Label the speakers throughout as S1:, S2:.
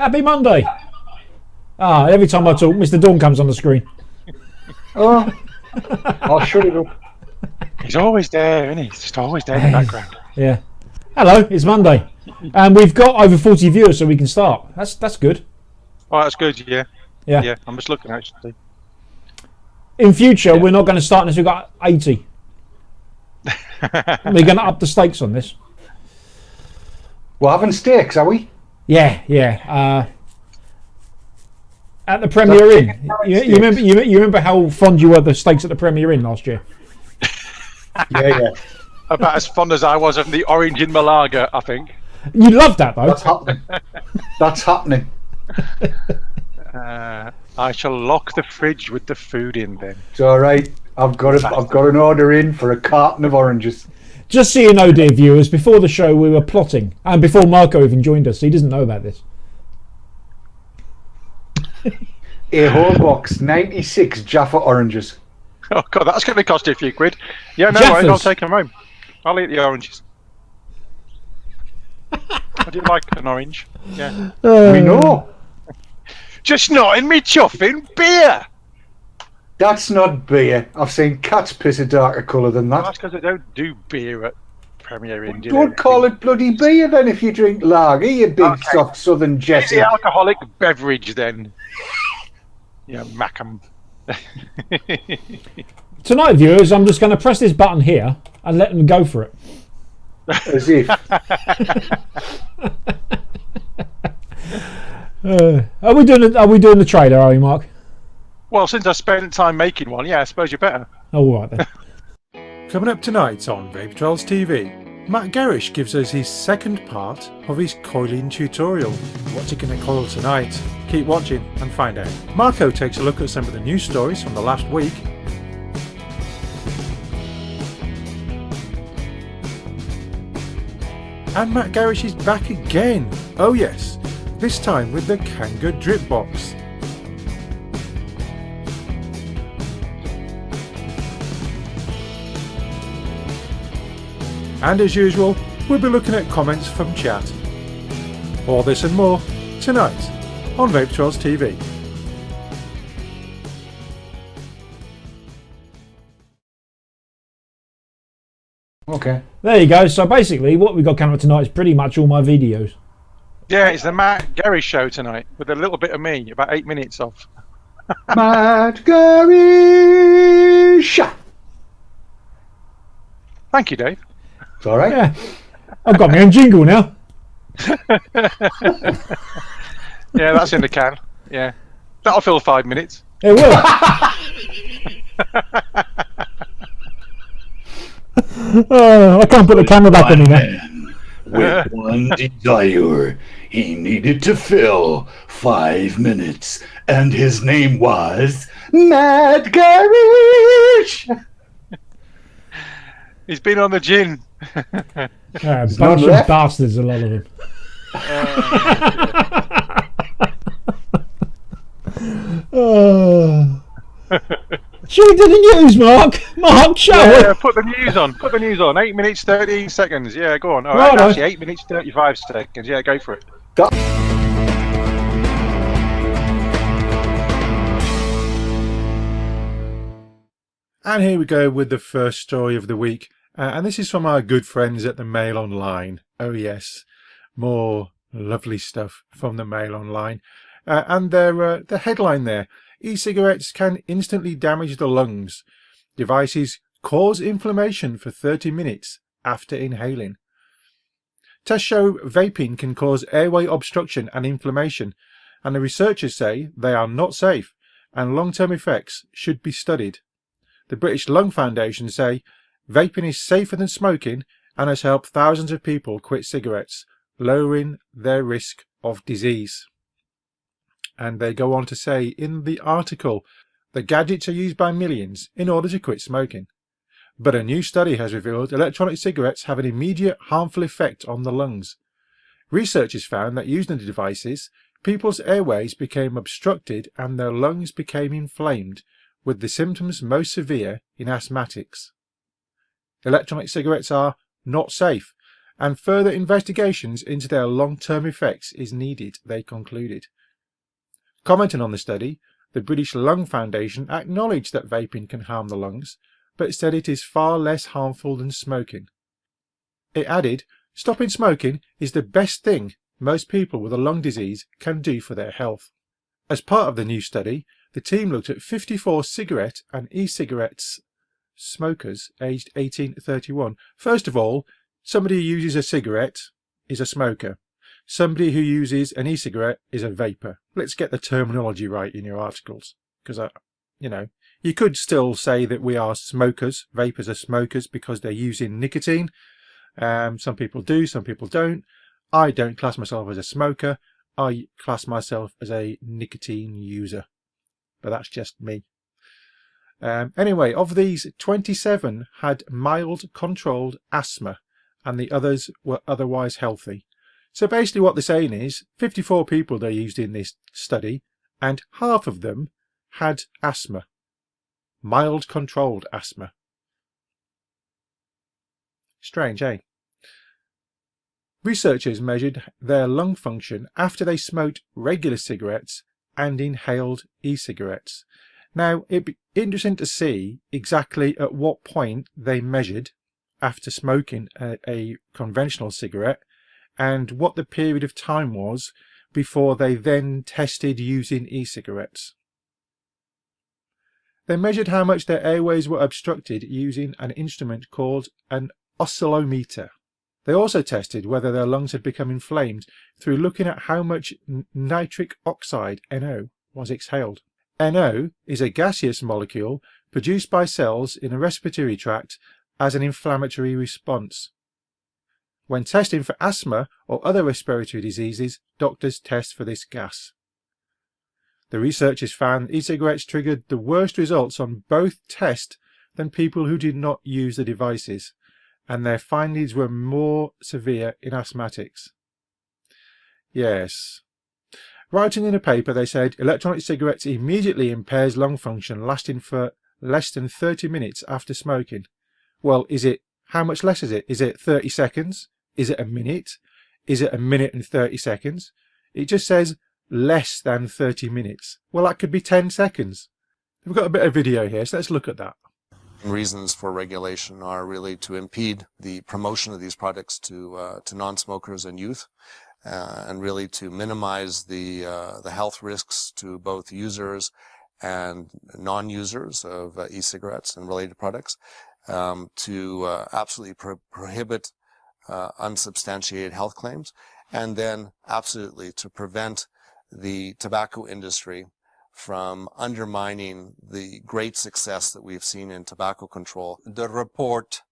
S1: Happy Monday. Ah, every time I talk, Mr. Dawn comes on the screen.
S2: Oh, I'll shut it up.
S3: He's always there, isn't he? He's just always there in the background.
S1: Yeah. Hello, it's Monday. And we've got over 40 viewers, so we can start. That's good.
S3: Oh, that's good, yeah.
S1: Yeah.
S3: Yeah, I'm just looking, actually.
S1: In future, we're not going to start unless we've got 80. We're going to up the stakes on this.
S2: We're having steaks, are we?
S1: Yeah. At the Premier Inn. You remember how fond you were of the steaks at the Premier Inn last year?
S2: Yeah.
S3: About as fond as I was of the orange in Malaga, I think.
S1: You loved that, though.
S2: That's happening.
S3: I shall lock the fridge with the food in then.
S2: It's all right. I've got an order in for a carton of oranges.
S1: Just so you know, dear viewers, before the show we were plotting, and before Marco even joined us, he doesn't know about this.
S2: A whole box, 96 Jaffa oranges.
S3: Oh, God, that's going to cost you a few quid. Yeah, no worries, I'll take them home. I'll eat the oranges. I do like an orange. Yeah.
S2: We know.
S3: Just not in me chuffing beer.
S2: That's not beer. I've seen cats piss a darker colour than that.
S3: That's because I don't do beer at Premier Inn.
S2: Don't call it bloody beer then if you drink lager, you big soft southern
S3: It's
S2: Jesse.
S3: the alcoholic beverage then. Yeah, Macam.
S1: Tonight, viewers, I'm just going to press this button here and let them go for it.
S2: As if.
S1: Are we doing the trailer, are we, Mark?
S3: Well, since I spent time making one, yeah, I suppose you better.
S1: Oh, all right then.
S4: Coming up tonight on VTTV TV, Matt Garish gives us his second part of his coiling tutorial. What's he going to coil tonight? Keep watching and find out. Marco takes a look at some of the news stories from the last week. And Matt Garish is back again. Oh yes, this time with the Kanger Dripbox. And as usual, we'll be looking at comments from chat. All this and more tonight on VTTV TV.
S2: Okay.
S1: There you go. So basically, what we've got coming up tonight is pretty much all my videos.
S3: Yeah, it's the Matt Gary show tonight with a little bit of me, about 8 minutes of.
S2: Matt Garish.
S3: Thank you, Dave.
S2: It's all right.
S1: Yeah. I've got my own jingle now.
S3: Yeah, that's in the can. Yeah. That'll fill 5 minutes.
S1: It will. I can't put the camera back on now.
S5: With one desire, he needed to fill 5 minutes, and his name was Matt Garish.
S3: He's been on the gin.
S1: Bunch of bastards, a lot of them. Should we do the news, Mark? Mark, shall we?
S3: Put the news on. Put the news on. 8 minutes, 13 seconds. Yeah, go on. All
S1: Right,
S3: right, actually, 8 minutes, 35 seconds. Yeah, go for it.
S4: And here we go with the first story of the week. And this is from our good friends at the Mail Online. Oh yes, more lovely stuff from the Mail Online. And the headline there, e-cigarettes can instantly damage the lungs. Devices cause inflammation for 30 minutes after inhaling. Tests show vaping can cause airway obstruction and inflammation, and the researchers say they are not safe and long-term effects should be studied. The British Lung Foundation say vaping is safer than smoking and has helped thousands of people quit cigarettes, lowering their risk of disease. And they go on to say in the article, the gadgets are used by millions in order to quit smoking. But a new study has revealed electronic cigarettes have an immediate harmful effect on the lungs. Researchers found that using the devices, people's airways became obstructed and their lungs became inflamed, with the symptoms most severe in asthmatics. Electronic cigarettes are not safe, and further investigations into their long-term effects is needed, they concluded. Commenting on the study, the British Lung Foundation acknowledged that vaping can harm the lungs, but said it is far less harmful than smoking. It added, stopping smoking is the best thing most people with a lung disease can do for their health. As part of the new study, the team looked at 54 cigarette and e-cigarettes smokers aged 18 to 31. First of all, somebody who uses a cigarette is a smoker. Somebody who uses an e-cigarette is a vapor. Let's get the terminology right in your articles, because you could still say that we are smokers. Vapors are smokers because they're using nicotine. Some people do, some people don't. I don't class myself as a smoker. I class myself as a nicotine user, but that's just me. Anyway, of these, 27 had mild controlled asthma and the others were otherwise healthy. So basically what they're saying is 54 people they used in this study and half of them had asthma. Mild controlled asthma. Strange, eh? Researchers measured their lung function after they smoked regular cigarettes and inhaled e-cigarettes. Now, it'd be interesting to see exactly at what point they measured after smoking a conventional cigarette and what the period of time was before they then tested using e-cigarettes. They measured how much their airways were obstructed using an instrument called an oscillometer. They also tested whether their lungs had become inflamed through looking at how much nitric oxide, NO, was exhaled. NO is a gaseous molecule produced by cells in the respiratory tract as an inflammatory response. When testing for asthma or other respiratory diseases, doctors test for this gas. The researchers found e-cigarettes triggered the worst results on both tests than people who did not use the devices, and their findings were more severe in asthmatics. Yes. Writing in a paper, they said electronic cigarettes immediately impairs lung function lasting for less than 30 minutes after smoking. Well, how much less is it? Is it 30 seconds? Is it a minute? Is it a minute and 30 seconds? It just says less than 30 minutes. Well, that could be 10 seconds. We've got a bit of video here, so let's look at that.
S6: Reasons for regulation are really to impede the promotion of these products to non-smokers and youth, and really to minimize the health risks to both users and non-users of e-cigarettes and related products, to absolutely prohibit unsubstantiated health claims, and then absolutely to prevent the tobacco industry from undermining the great success that we've seen in tobacco control.
S7: The report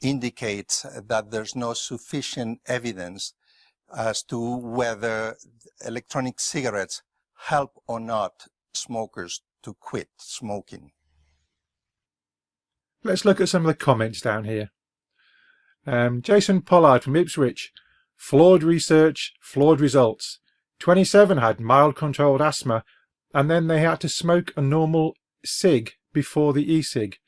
S7: indicates that there's no sufficient evidence as to whether electronic cigarettes help or not smokers to quit smoking.
S4: Let's look at some of the comments down here. Jason Pollard from Ipswich. Flawed research, flawed results. 27 had mild controlled asthma, and then they had to smoke a normal cig before the e-cig.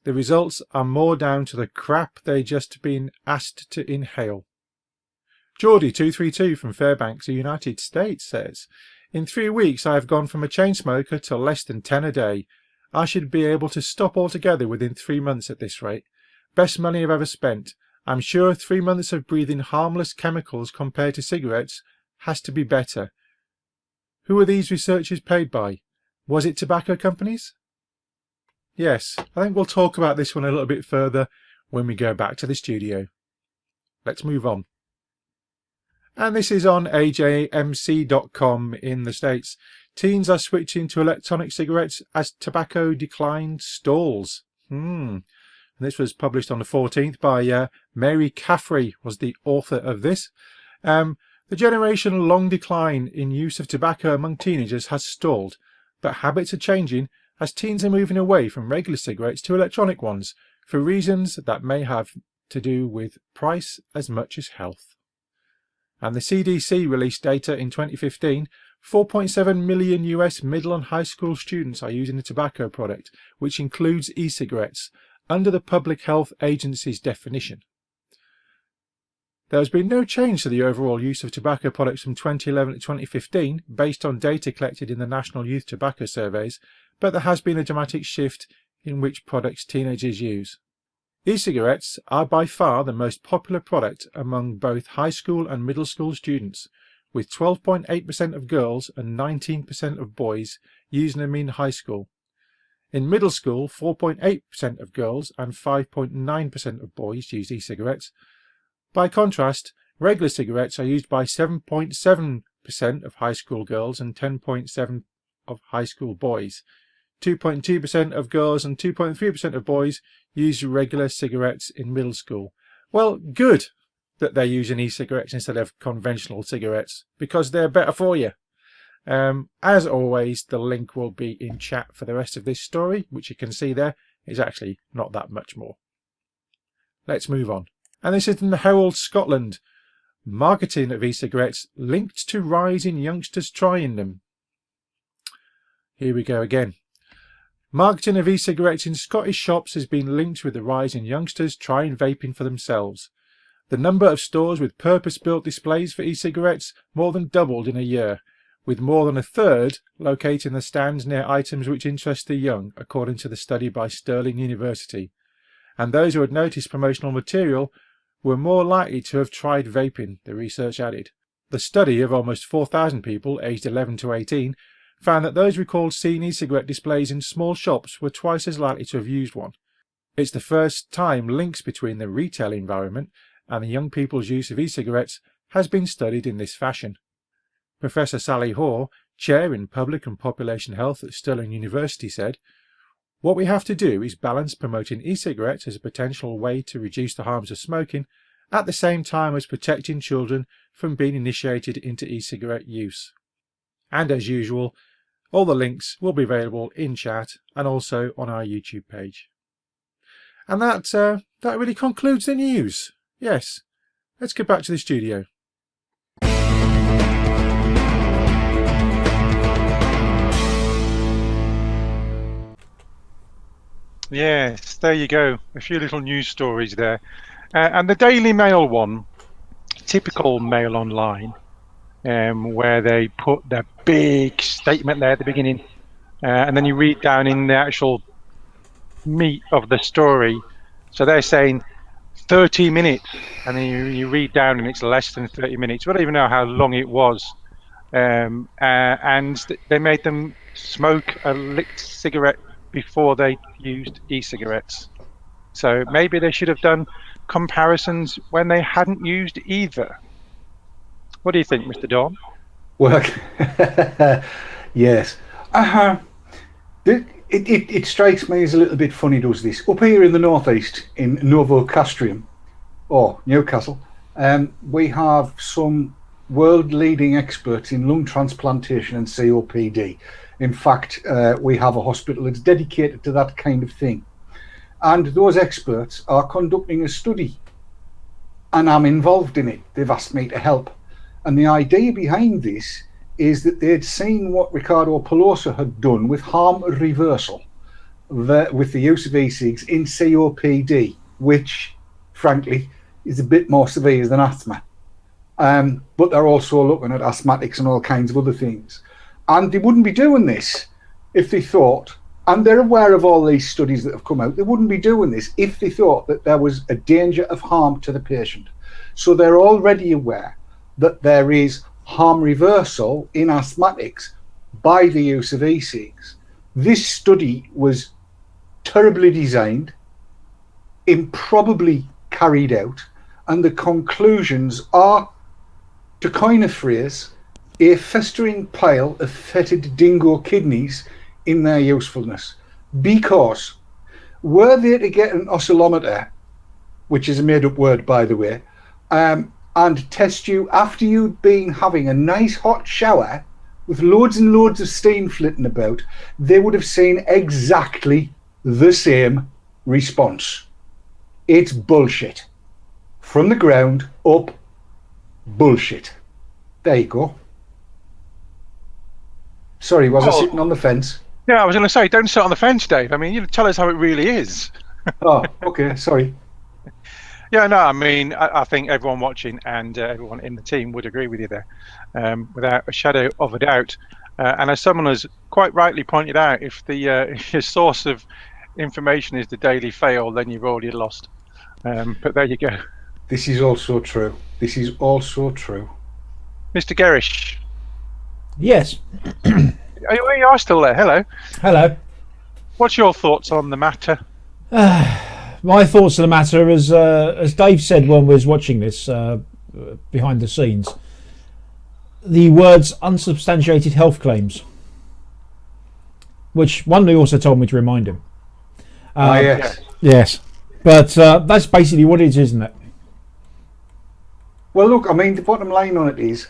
S4: The results are more down to the crap they just been asked to inhale. Geordie232 from Fairbanks, United States says, in 3 weeks I have gone from a chain smoker to less than 10 a day. I should be able to stop altogether within 3 months at this rate. Best money I've ever spent. I'm sure 3 months of breathing harmless chemicals compared to cigarettes has to be better. Who are these researchers paid by? Was it tobacco companies? Yes, I think we'll talk about this one a little bit further when we go back to the studio. Let's move on. And this is on ajmc.com in the States. Teens are switching to electronic cigarettes as tobacco decline stalls. And this was published on the 14th by Mary Caffrey, was the author of this. The generation-long decline in use of tobacco among teenagers has stalled, but habits are changing as teens are moving away from regular cigarettes to electronic ones for reasons that may have to do with price as much as health. And the CDC released data in 2015, 4.7 million US middle and high school students are using a tobacco product, which includes e-cigarettes, under the Public Health Agency's definition. There has been no change to the overall use of tobacco products from 2011 to 2015 based on data collected in the National Youth Tobacco Surveys, but there has been a dramatic shift in which products teenagers use. E-cigarettes are by far the most popular product among both high school and middle school students, with 12.8% of girls and 19% of boys using them in high school. In middle school, 4.8% of girls and 5.9% of boys use e-cigarettes. By contrast, regular cigarettes are used by 7.7% of high school girls and 10.7% of high school boys. 2.2% of girls and 2.3% of boys use regular cigarettes in middle school. Well, good that they're using e-cigarettes instead of conventional cigarettes, because they're better for you. As always, the link will be in chat for the rest of this story, which you can see there is actually not that much more. Let's move on. And this is in the Herald, Scotland. Marketing of e-cigarettes linked to rise in youngsters trying them. Here we go again. Marketing of e-cigarettes in Scottish shops has been linked with the rise in youngsters trying vaping for themselves. The number of stores with purpose-built displays for e-cigarettes more than doubled in a year, with more than a third locating the stands near items which interest the young, according to the study by Stirling University. And those who had noticed promotional material were more likely to have tried vaping, the research added. The study of almost 4,000 people aged 11 to 18 found that those recalled seeing e-cigarette displays in small shops were twice as likely to have used one. It's the first time links between the retail environment and the young people's use of e-cigarettes has been studied in this fashion. Professor Sally Hoare, Chair in Public and Population Health at Stirling University, said, "What we have to do is balance promoting e-cigarettes as a potential way to reduce the harms of smoking at the same time as protecting children from being initiated into e-cigarette use." And as usual, all the links will be available in chat and also on our YouTube page. And that really concludes the news. Yes, let's get back to the studio.
S3: Yes, there you go. A few little news stories there. And the Daily Mail one, typical Mail Online, where they put their big statement there at the beginning, and then you read down in the actual meat of the story. So they're saying 30 minutes, and then you read down and it's less than 30 minutes. We don't even know how long it was. And they made them smoke a lit cigarette before they used e-cigarettes. So maybe they should have done comparisons when they hadn't used either. What do you think, Mr. Don?
S2: Well, yes. It strikes me as a little bit funny, does this? Up here in the northeast, in Novo Castrium, or Newcastle, we have some world-leading experts in lung transplantation and COPD. In fact, we have a hospital that's dedicated to that kind of thing. And those experts are conducting a study, and I'm involved in it. They've asked me to help. And the idea behind this is that they'd seen what Ricardo Pelosa had done with harm reversal with the use of e-cigs in COPD, which, frankly, is a bit more severe than asthma. But they're also looking at asthmatics and all kinds of other things. And they wouldn't be doing this if they thought, and they're aware of all these studies that have come out, they wouldn't be doing this if they thought that there was a danger of harm to the patient. So they're already aware that there is harm reversal in asthmatics by the use of e-cigs. This study was terribly designed, improbably carried out, and the conclusions are, to coin a phrase, a festering pile of fetid dingo kidneys in their usefulness. Because were they to get an oscillometer, which is a made-up word, by the way, and test you after you'd been having a nice hot shower with loads and loads of steam flitting about, they would have seen exactly the same response. It's bullshit. From the ground up, bullshit. There you go. Sorry, was I sitting on the fence?
S3: Yeah, I was going to say, don't sit on the fence, Dave. I mean, you tell us how it really is.
S2: Oh, okay, sorry.
S3: Yeah, no, I mean, I think everyone watching and everyone in the team would agree with you there, without a shadow of a doubt. And as someone has quite rightly pointed out, if the if your source of information is the Daily Fail, then you've already lost. But there you go.
S2: This is also true. This is also true.
S3: Mr. Gerish,
S1: Yes.
S3: you are still there. Hello.
S1: Hello.
S3: What's your thoughts on the matter?
S1: My thoughts on the matter, as Dave said when we was watching this behind the scenes, the words unsubstantiated health claims, which one also told me to remind him.
S2: Yes.
S1: Yes. But that's basically what it is, isn't it?
S2: Well, look, I mean, the bottom line on it is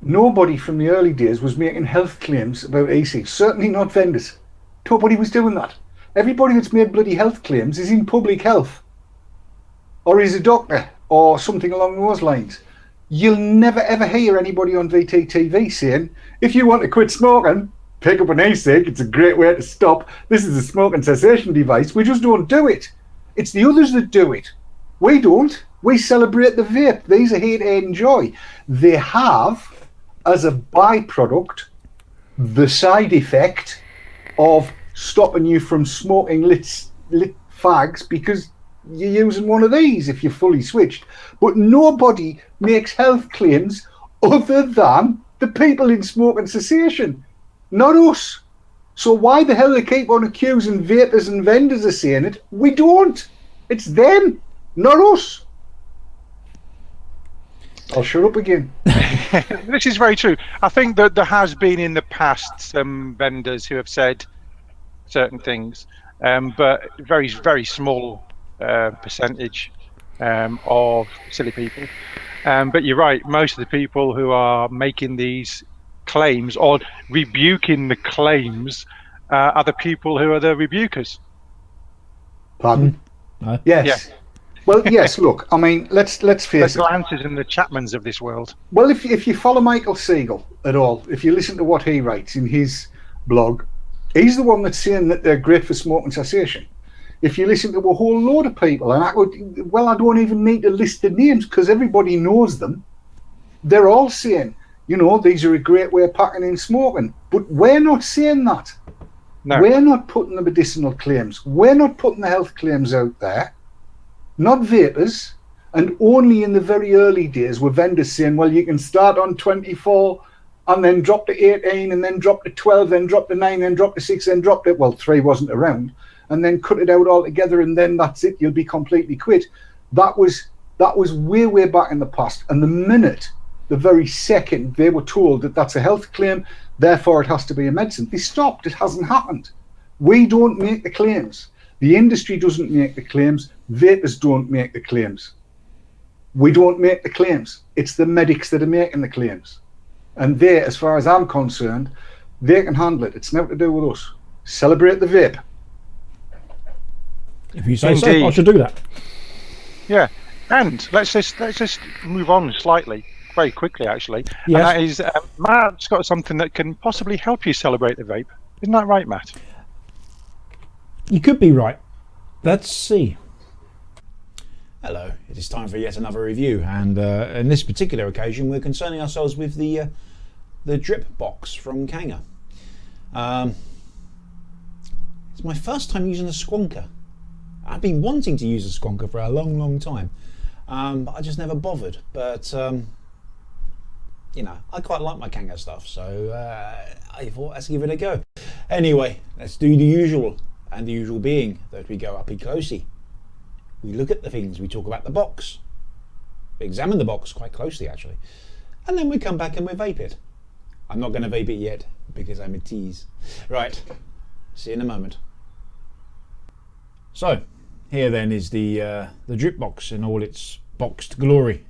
S2: nobody from the early days was making health claims about e-cigs. Certainly not vendors. Nobody was doing that. Everybody that's made bloody health claims is in public health, or is a doctor, or something along those lines. You'll never ever hear anybody on VTTV saying, if you want to quit smoking, pick up an e-cig, it's a great way to stop. This is a smoking cessation device. We just don't do it. It's the others that do it. We don't. We celebrate the vape. These are here to enjoy. They have, as a byproduct, the side effect of stopping you from smoking lit fags because you're using one of these if you're fully switched. But nobody makes health claims other than the people in smoking cessation, not us. So why the hell they keep on accusing vapors and vendors of saying it? We don't. It's them, not us. I'll shut up again.
S3: This is very true. I think that there has been in the past some vendors who have said certain things, but very, very small percentage of silly people. But you're right, most of the people who are making these claims or rebuking the claims are the people who are the rebukers.
S2: Pardon?
S1: No.
S2: Yes.
S3: Yeah.
S2: Well, yes, look, I mean, let's
S3: The
S2: face it.
S3: Glances and the Chapmans of this world.
S2: Well, if you follow Michael Siegel at all, if you listen to what he writes in his blog, he's the one that's saying that they're great for smoking cessation. If you listen to a whole load of people, and I don't even need to list the names because everybody knows them, they're all saying, you know, these are a great way of packing in smoking. But we're not saying that.
S3: No.
S2: We're not putting the medicinal claims. We're not putting the health claims out there. Not vapors. And only in the very early days were vendors saying, well, you can start on 24 and then drop to 18 and then drop to 12, then drop to 9, then drop to 6, then drop to, well, 3 wasn't around, and then cut it out altogether and then that's it, you'll be completely quit. That was way back in the past. And the very second they were told that that's a health claim, therefore it has to be a medicine, they stopped. It hasn't happened. We don't make the claims. The industry doesn't make the claims. Vapors don't make the claims. We don't make the claims. It's the medics that are making the claims. And they, as far as I'm concerned, they can handle it. It's nothing to do with us. Celebrate the vape.
S1: If you say so,
S3: Indeed.
S1: I should do that.
S3: Yeah, and let's just move on slightly, very quickly actually.
S1: Yes.
S3: And that is, Matt's got something that can possibly help you celebrate the vape. Isn't that right, Matt?
S1: You could be right. Let's see. Hello, it is time for yet another review, and in this particular occasion we're concerning ourselves with the Dripbox from Kanger. It's my first time using a squonker. I've been wanting to use a squonker for a long time, but I just never bothered. But you know, I quite like my Kanger stuff, so I thought let's give it a go. Anyway, let's do the usual, and the usual being that we go up closey. We look at the things, we talk about the box, we examine the box quite closely actually, and then we come back and we vape it. I'm not going to vape it yet because I'm a tease. Right, see you in a moment. So, here then is the Dripbox in all its boxed glory,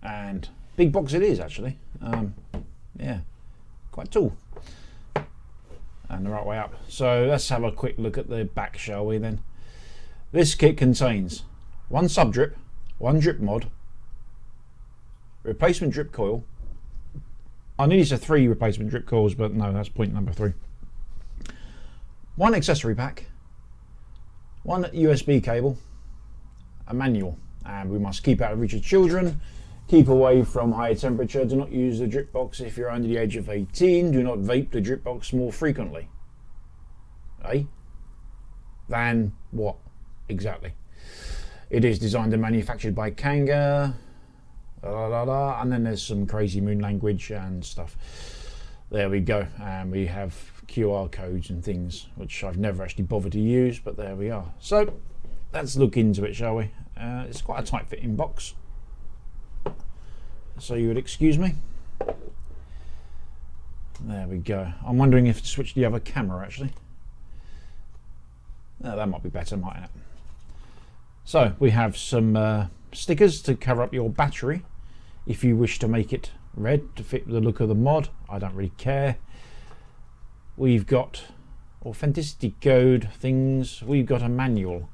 S1: and big box it is actually. Yeah, quite tall, and the right way up. So let's have a quick look at the back, shall we then? This kit contains one sub-drip, one drip mod, replacement drip coil. I nearly said 3 replacement drip coils, but no, that's point number 3. One accessory pack, one USB cable, a manual, And we must keep out of reach of children. Keep away from higher temperature. Do not use the drip box if you're under the age of 18. Do not vape the drip box more frequently. Eh? Than what? Exactly. It is designed and manufactured by Kanger. And then there's some crazy moon language and stuff. There we go. And we have QR codes and things, which I've never actually bothered to use, but there we are. So let's look into it, shall we? It's quite a tight fitting box. So you would excuse me. There we go. I'm wondering if to switch the other camera actually. That might be better, mightn't it? So we have some stickers to cover up your battery if you wish to make it red to fit the look of the mod. I don't really care. We've got authenticity code things. We've got a manual,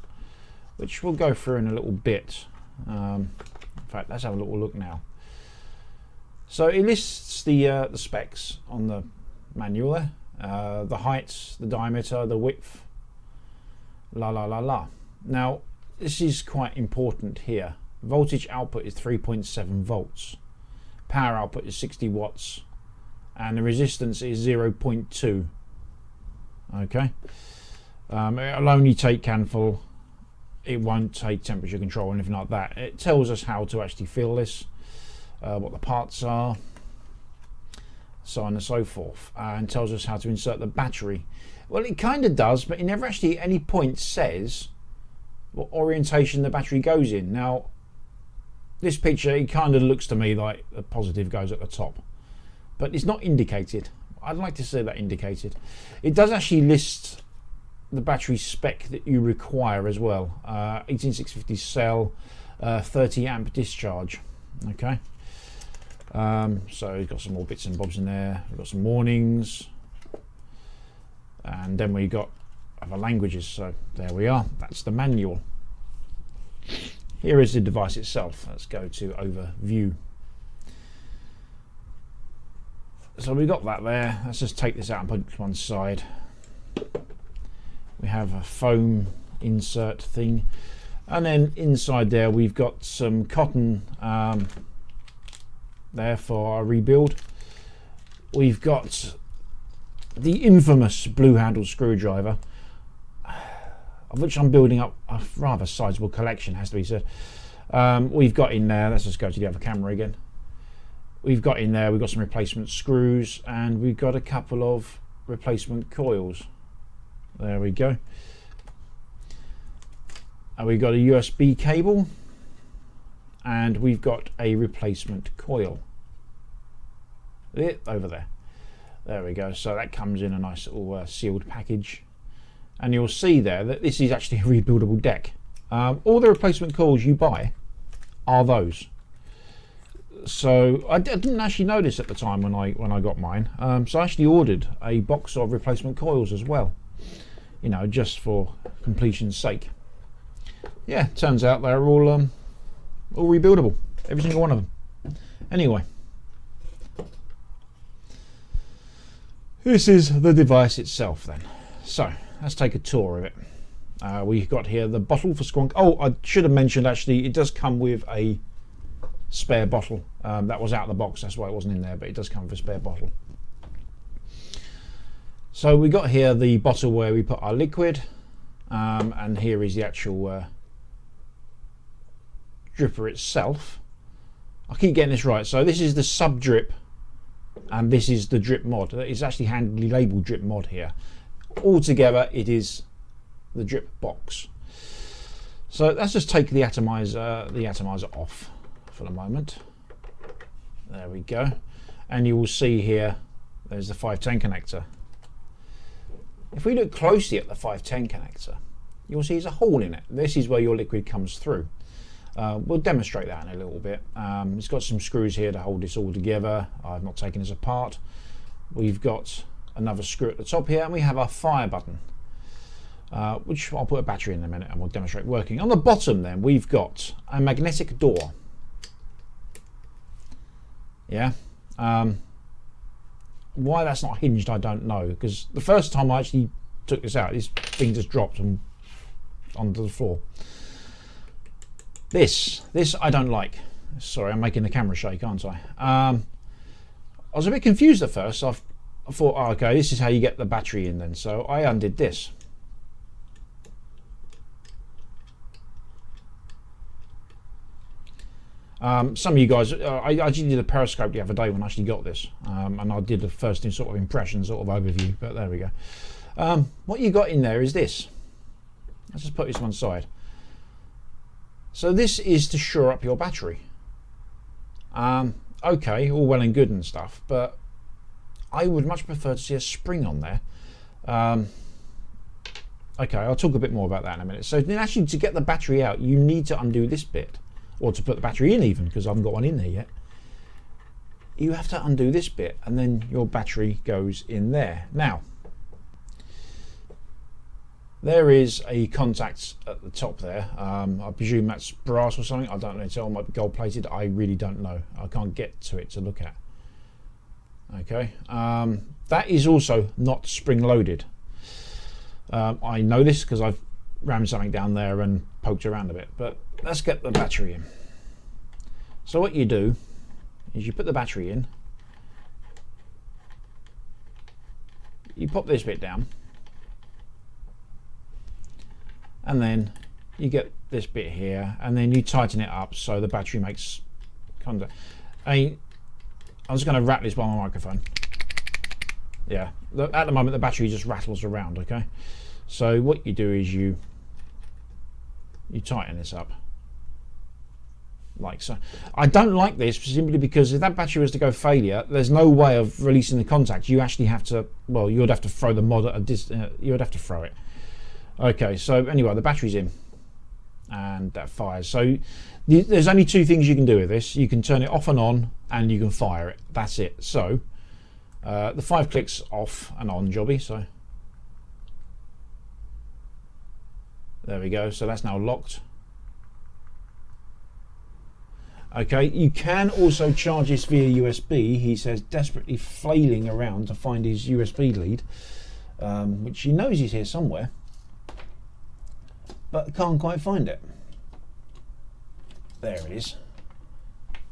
S1: which we'll go through in a little bit. In fact, let's have a little look now. So it lists the specs on the manual there. The height, the diameter, the width, la. Now, this is quite important here. Voltage output is 3.7 volts. Power output is 60 watts. And the resistance is 0.2. Okay. It'll only take CAN full. It won't take temperature control or anything like that. It tells us how to actually fill this. What the parts are, so on and so forth, and tells us how to insert the battery. Well, it kind of does, but it never actually at any point says what orientation the battery goes in. Now, this picture, it kind of looks to me like the positive goes at the top, but it's not indicated. I'd like to see that indicated. It does actually list the battery spec that you require as well. 18650 cell, 30 amp discharge. Okay. So we've got some more bits and bobs in there. We've got some warnings, and then we got other languages. So there we are. That's the manual. Here is the device itself. Let's go to overview. So we got that there. Let's just take this out and put it to one side. We have a foam insert thing, and then inside there we've got some cotton there for our rebuild. We've got the infamous blue handled screwdriver, of which I'm building up a rather sizable collection, has to be said. We've got in there, let's just go to the other camera again. We've got in there, we've got some replacement screws, and we've got a couple of replacement coils. There we go. And we've got a USB cable, and we've got a replacement coil over there. There we go. So that comes in a nice little sealed package, and you'll see there that this is actually a rebuildable deck. All the replacement coils you buy are those. So I didn't actually notice at the time when I got mine. So I actually ordered a box of replacement coils as well, you know, just for completion's sake. Yeah, turns out they're all rebuildable, every single one of them. Anyway, this is the device itself then. So let's take a tour of it. We've got here the bottle for Squonk. Oh, I should have mentioned actually, it does come with a spare bottle. That was out of the box, that's why it wasn't in there, but it does come with a spare bottle. So we got here the bottle where we put our liquid, and here is the actual dripper itself. I keep getting this right. So this is the sub drip, and this is the drip mod. It's actually handily labeled drip mod here. Altogether, it is the drip box. So let's just take the atomizer off for the moment. There we go, and you will see here there's the 510 connector. If we look closely at the 510 connector, you'll see there's a hole in it. This is where your liquid comes through. We'll demonstrate that in a little bit. It's got some screws here to hold this all together. I've not taken this apart. We've got another screw at the top here, and we have our fire button, which I'll put a battery in a minute and we'll demonstrate working. On the bottom then we've got a magnetic door. Yeah. Why that's not hinged I don't know, because the first time I actually took this out, this thing just dropped onto the floor. This I don't like. Sorry, I'm making the camera shake, aren't I? I was a bit confused at first. I thought, oh, okay, this is how you get the battery in then. So I undid this. Some of you guys, I actually did a periscope the other day when I actually got this, and I did the first sort of impression, sort of overview, but there we go. What you got in there is this. Let's just put this one side. So this is to shore up your battery. Okay, all well and good and stuff, but I would much prefer to see a spring on there. Okay, I'll talk a bit more about that in a minute. So then actually to get the battery out, you need to undo this bit, or to put the battery in even, because I haven't got one in there yet. You have to undo this bit, and then your battery goes in there. Now, there is a contact at the top there. I presume that's brass or something. I don't know. It might be gold plated. I really don't know. I can't get to it to look at. Okay. That is also not spring loaded. I know this because I've rammed something down there and poked around a bit. But let's get the battery in. So what you do is you put the battery in. You pop this bit down. And then you get this bit here, and then you tighten it up so the battery makes contact. I'm just going to rattle this by my microphone. Yeah, at the moment the battery just rattles around. Okay, so what you do is you tighten this up like so. I don't like this simply because if that battery was to go failure, there's no way of releasing the contact. You actually have to, well, you would have to throw the mod at a distance. You would have to throw it. Okay, so anyway, the battery's in and that fires. So there's only two things you can do with this. You can turn it off and on, and you can fire it. That's it. So the 5 clicks off and on jobby. So there we go. So that's now locked. Okay, you can also charge this via USB. He says desperately flailing around to find his USB lead, which he knows is here somewhere, but can't quite find it. There it is.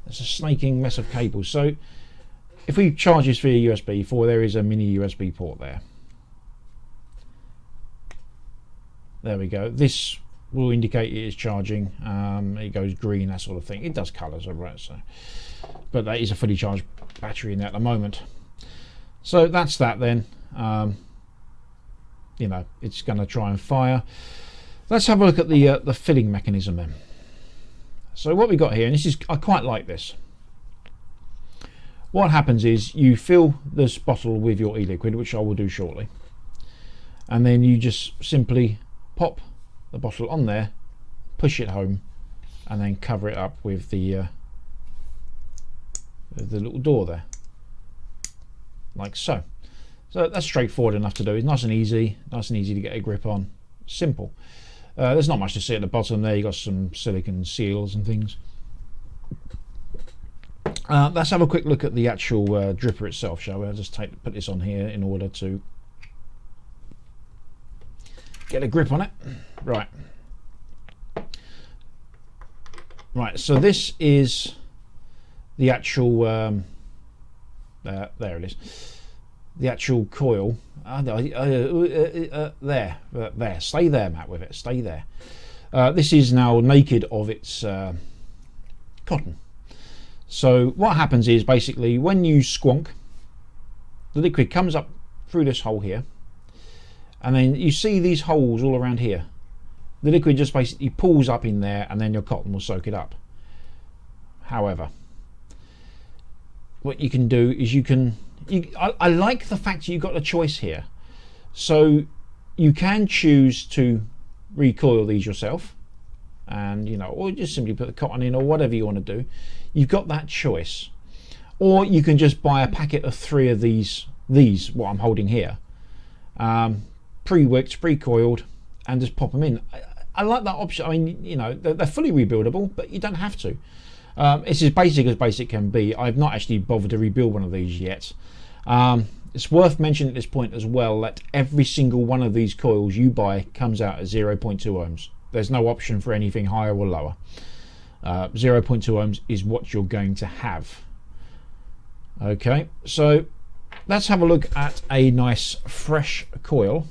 S1: It's a snaking mess of cables. So if we charge this via USB 4, there is a mini USB port there. There we go. This will indicate it is charging. It goes green, that sort of thing. It does colours, alright. So, but that is a fully charged battery in there at the moment. So that's that then. You know, it's going to try and fire. Let's have a look at the filling mechanism then. So what we got here, and this is, I quite like this. What happens is you fill this bottle with your e-liquid, which I will do shortly, and then you just simply pop the bottle on there, push it home, and then cover it up with the little door there, like so. So that's straightforward enough to do. It's nice and easy to get a grip on. Simple. There's not much to see at the bottom there. You've got some silicone seals and things. Let's have a quick look at the actual dripper itself, shall we? I'll just put this on here in order to get a grip on it. Right. Right, so this is the actual, there it is. The actual coil. There. Stay there, Matt, with it. Stay there. This is now naked of its cotton. So what happens is basically when you squonk, the liquid comes up through this hole here, and then you see these holes all around here. The liquid just basically pulls up in there, and then your cotton will soak it up. However, what you can do is I like the fact you've got a choice here. So you can choose to recoil these yourself, and or just simply put the cotton in, or whatever you want to do. You've got that choice. Or you can just buy a packet of 3 of these what I'm holding here, pre-wicked, pre-coiled, and just pop them in. I like that option. I mean, they're fully rebuildable, but you don't have to. It's as basic can be. I've not actually bothered to rebuild one of these yet. It's worth mentioning at this point as well that every single one of these coils you buy comes out at 0.2 ohms. There's no option for anything higher or lower. 0.2 ohms is what you're going to have. Okay, so let's have a look at a nice fresh coil,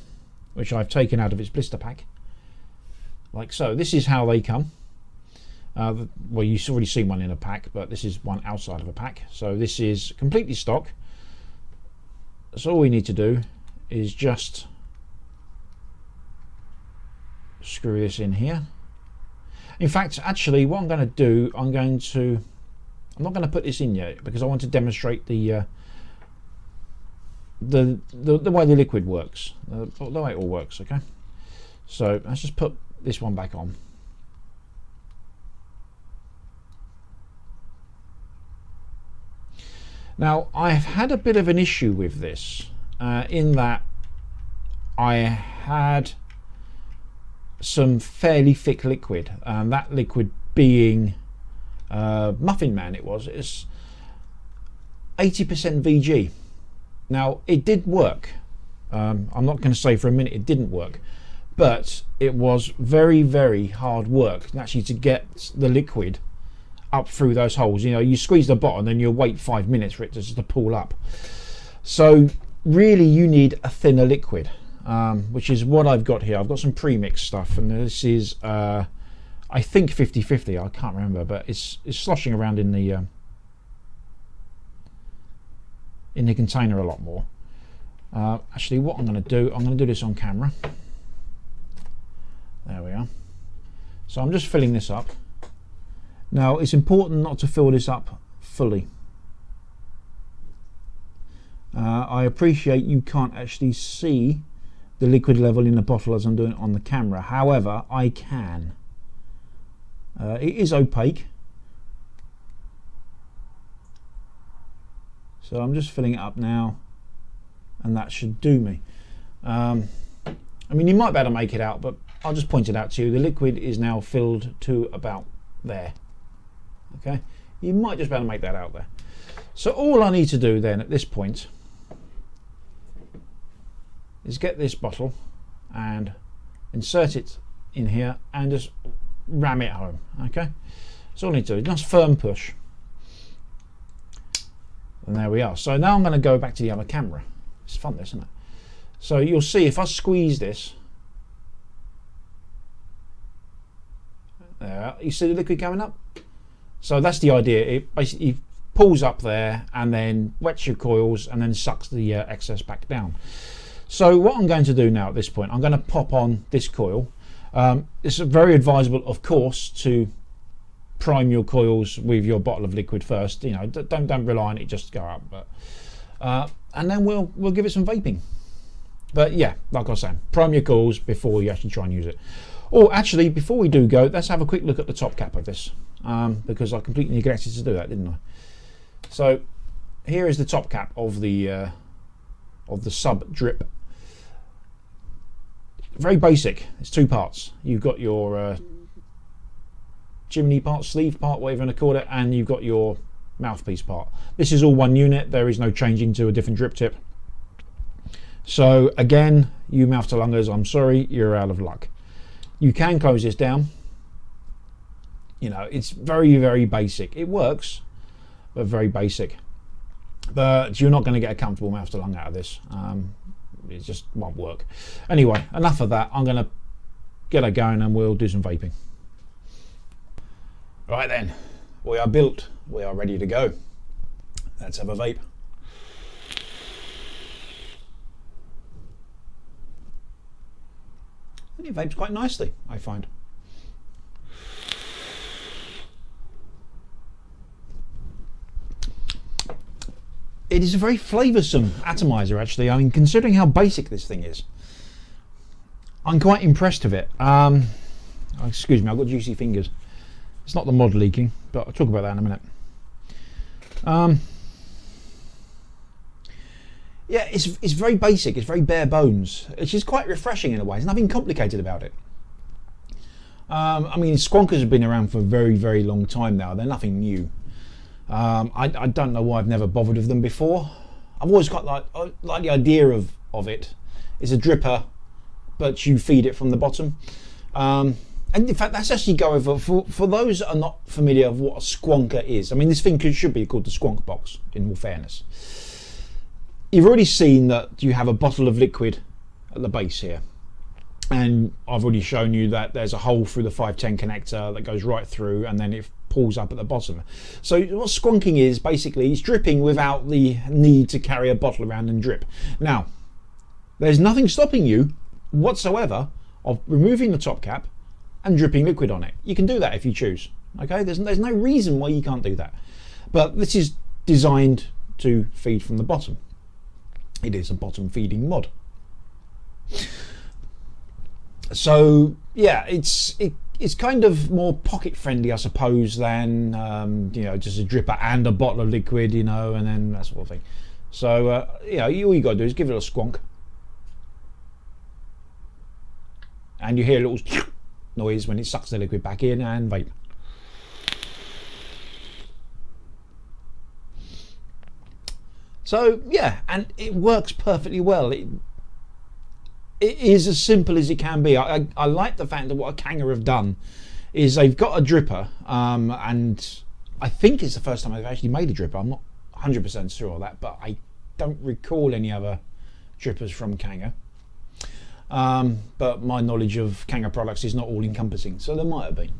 S1: which I've taken out of its blister pack, like so. This is how they come. Well, you've already seen one in a pack, but this is one outside of a pack. So this is completely stock. So all we need to do is just screw this in here. In fact, actually, what I'm going to do, I'm not going to put this in yet because I want to demonstrate the way the liquid works, the way it all works. Okay, so let's just put this one back on. Now, I've had a bit of an issue with this in that I had some fairly thick liquid, and that liquid being Muffin Man. It's 80% VG. Now, it did work. I'm not going to say for a minute it didn't work, but it was very, very hard work actually to get the liquid up through those holes. You know, you squeeze the bottom, then you'll wait 5 minutes for it to just pull up. So really, you need a thinner liquid, which is what I've got here. I've got some pre-mixed stuff, and this is I think 50/50. I can't remember, but it's sloshing around in the container a lot more. Actually, what I'm going to do this on camera. There we are. So I'm just filling this up. Now, it's important not to fill this up fully. I appreciate you can't actually see the liquid level in the bottle as I'm doing it on the camera. However, I can. It is opaque. So I'm just filling it up now, and that should do me. I mean, you might be able to make it out, but I'll just point it out to you. The liquid is now filled to about there. Okay, you might just be able to make that out there. So all I need to do then at this point is get this bottle and insert it in here and just ram it home. Okay, that's all I need to do. Nice firm push, and there we are. So now I'm going to go back to the other camera. It's fun, this, isn't it? So you'll see if I squeeze this, there, you see the liquid coming up. So that's the idea. It basically pulls up there and then wets your coils and then sucks the excess back down. So what I'm going to do now at this point, I'm going to pop on this coil. It's very advisable, of course, to prime your coils with your bottle of liquid first. You know, don't rely on it just go up. But and then we'll give it some vaping. But yeah, like I was saying, prime your coils before you actually try and use it. Oh, actually, before we do go, let's have a quick look at the top cap of this, because I completely neglected to do that, didn't I? So here is the top cap of the sub drip. Very basic. It's two parts. You've got your chimney part, sleeve part, whatever you want to call it, and you've got your mouthpiece part. This is all one unit. There is no changing to a different drip tip. So again, you mouth to lungers, I'm sorry, you're out of luck. You can close this down. You know, it's very, very basic. It works, but very basic. But you're not going to get a comfortable mouth to lung out of this. It just won't work. Anyway, enough of that. I'm going to get it going and we'll do some vaping. Right then, we are built. We are ready to go. Let's have a vape. And it vapes quite nicely, I find. It is a very flavoursome atomizer, actually. I mean, considering how basic this thing is, I'm quite impressed with it. Excuse me, I've got juicy fingers. It's not the mod leaking, but I'll talk about that in a minute. Yeah, it's very basic. It's very bare bones. It's just quite refreshing in a way. There's nothing complicated about it. I mean, squonkers have been around for a very, very long time now. They're nothing new. I don't know why I've never bothered with them before. I've always got like the idea of it. It's a dripper, but you feed it from the bottom. And in fact, that's actually going for those that are not familiar with what a squonker is. I mean, this thing should be called the squonk box, in all fairness. You've already seen that you have a bottle of liquid at the base here. And I've already shown you that there's a hole through the 510 connector that goes right through, and then it pulls up at the bottom. So what squonking is, basically, it's dripping without the need to carry a bottle around and drip. Now, there's nothing stopping you whatsoever of removing the top cap and dripping liquid on it. You can do that if you choose. Okay, there's no reason why you can't do that. But this is designed to feed from the bottom. It is a bottom feeding mod. So yeah, it's kind of more pocket friendly, I suppose, than just a dripper and a bottle of liquid, and then that sort of thing. So all you got to do is give it a squonk, and you hear a little noise when it sucks the liquid back in, and vape. So yeah, and it works perfectly well. It is as simple as it can be. I like the fact that what Kanger have done is they've got a dripper, and I think it's the first time they've actually made a dripper. I'm not 100% sure of that, but I don't recall any other drippers from Kanger. But my knowledge of Kanger products is not all encompassing, so there might have been.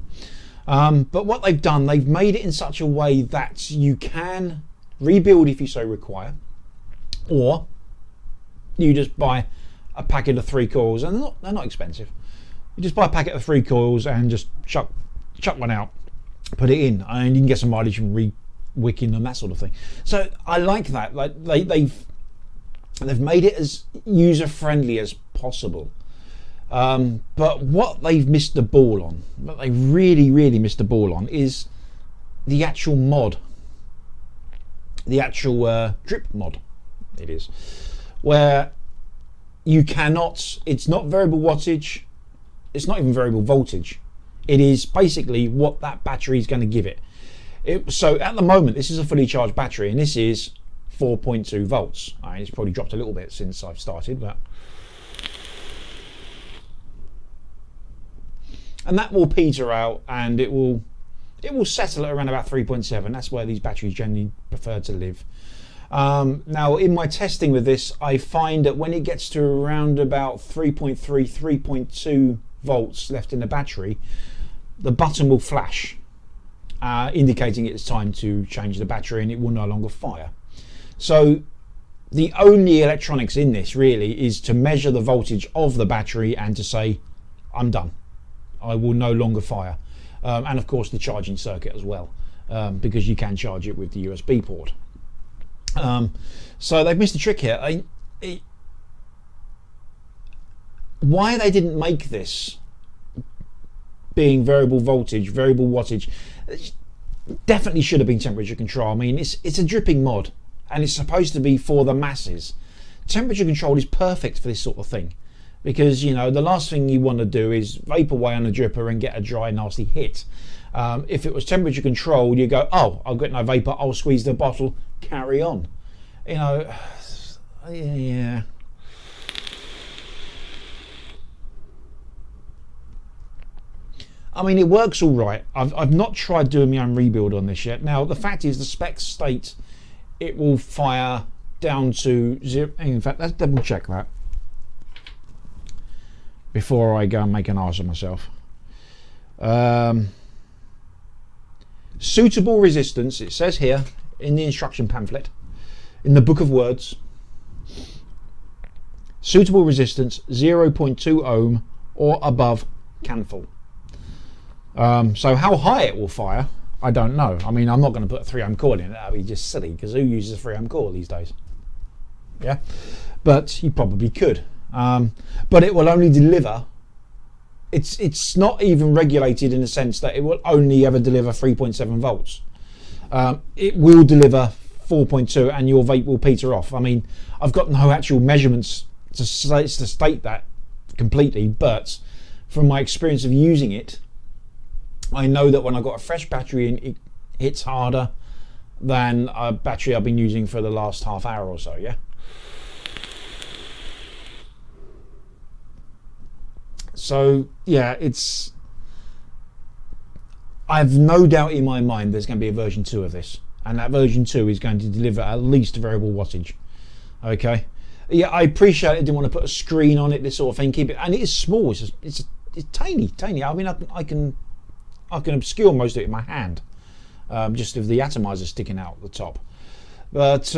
S1: But what they've done, they've made it in such a way that you can rebuild if you so require, or you just buy a packet of 3 coils, and they're not expensive. You just buy a packet of 3 coils and just chuck one out, put it in, and you can get some mileage from re-wicking and that sort of thing. So I like that. Like they've made it as user friendly as possible. But what they've missed the ball on, what they really missed the ball on, is the actual mod, the actual drip mod. It is where you cannot, it's not variable wattage, it's not even variable voltage. It is basically what that battery is going to give it. So at the moment, this is a fully charged battery, and this is 4.2 volts. It's probably dropped a little bit since I've started, but and that will peter out, and it will settle at around about 3.7. That's where these batteries generally prefer to live. Now in my testing with this, I find that when it gets to around about 3.3, 3.2 volts left in the battery, the button will flash, indicating it's time to change the battery, and it will no longer fire. So the only electronics in this really is to measure the voltage of the battery and to say, I'm done, I will no longer fire. And of course the charging circuit as well, because you can charge it with the USB port. So they've missed a trick here. Why they didn't make this being variable voltage, variable wattage, definitely should have been temperature control. I mean, it's a dripping mod, and it's supposed to be for the masses. Temperature control is perfect for this sort of thing, because the last thing you want to do is vape away on a dripper and get a dry, nasty hit. If it was temperature controlled, you go, oh, I've got no vapor, I'll squeeze the bottle, carry on. Yeah. I mean, it works all right. I've not tried doing my own rebuild on this yet. Now, the fact is, the specs state it will fire down to 0. In fact, let's double check that before I go and make an arse of myself. Suitable resistance, it says here in the instruction pamphlet, in the book of words, suitable resistance 0.2 ohm or above CANFL. So how high it will fire, I don't know. I mean, I'm not going to put a 3 ohm coil in it. That would be just silly, because who uses a 3 ohm coil these days? Yeah, but you probably could. But it will only deliver, it's not even regulated in the sense that it will only ever deliver 3.7 volts. It will deliver 4.2 and your vape will peter off. I mean, I've got no actual measurements to state that completely, but from my experience of using it, I know that when I've got a fresh battery in, it hits harder than a battery I've been using for the last half hour or so, yeah? So, yeah, it's I've no doubt in my mind there's going to be a version 2 of this, and that version 2 is going to deliver at least variable wattage. Okay, yeah, I appreciate it. Didn't want to put a screen on it, this sort of thing. Keep it, and it is small. It's tiny. I mean, I can obscure most of it in my hand, just with the atomizer sticking out the top. But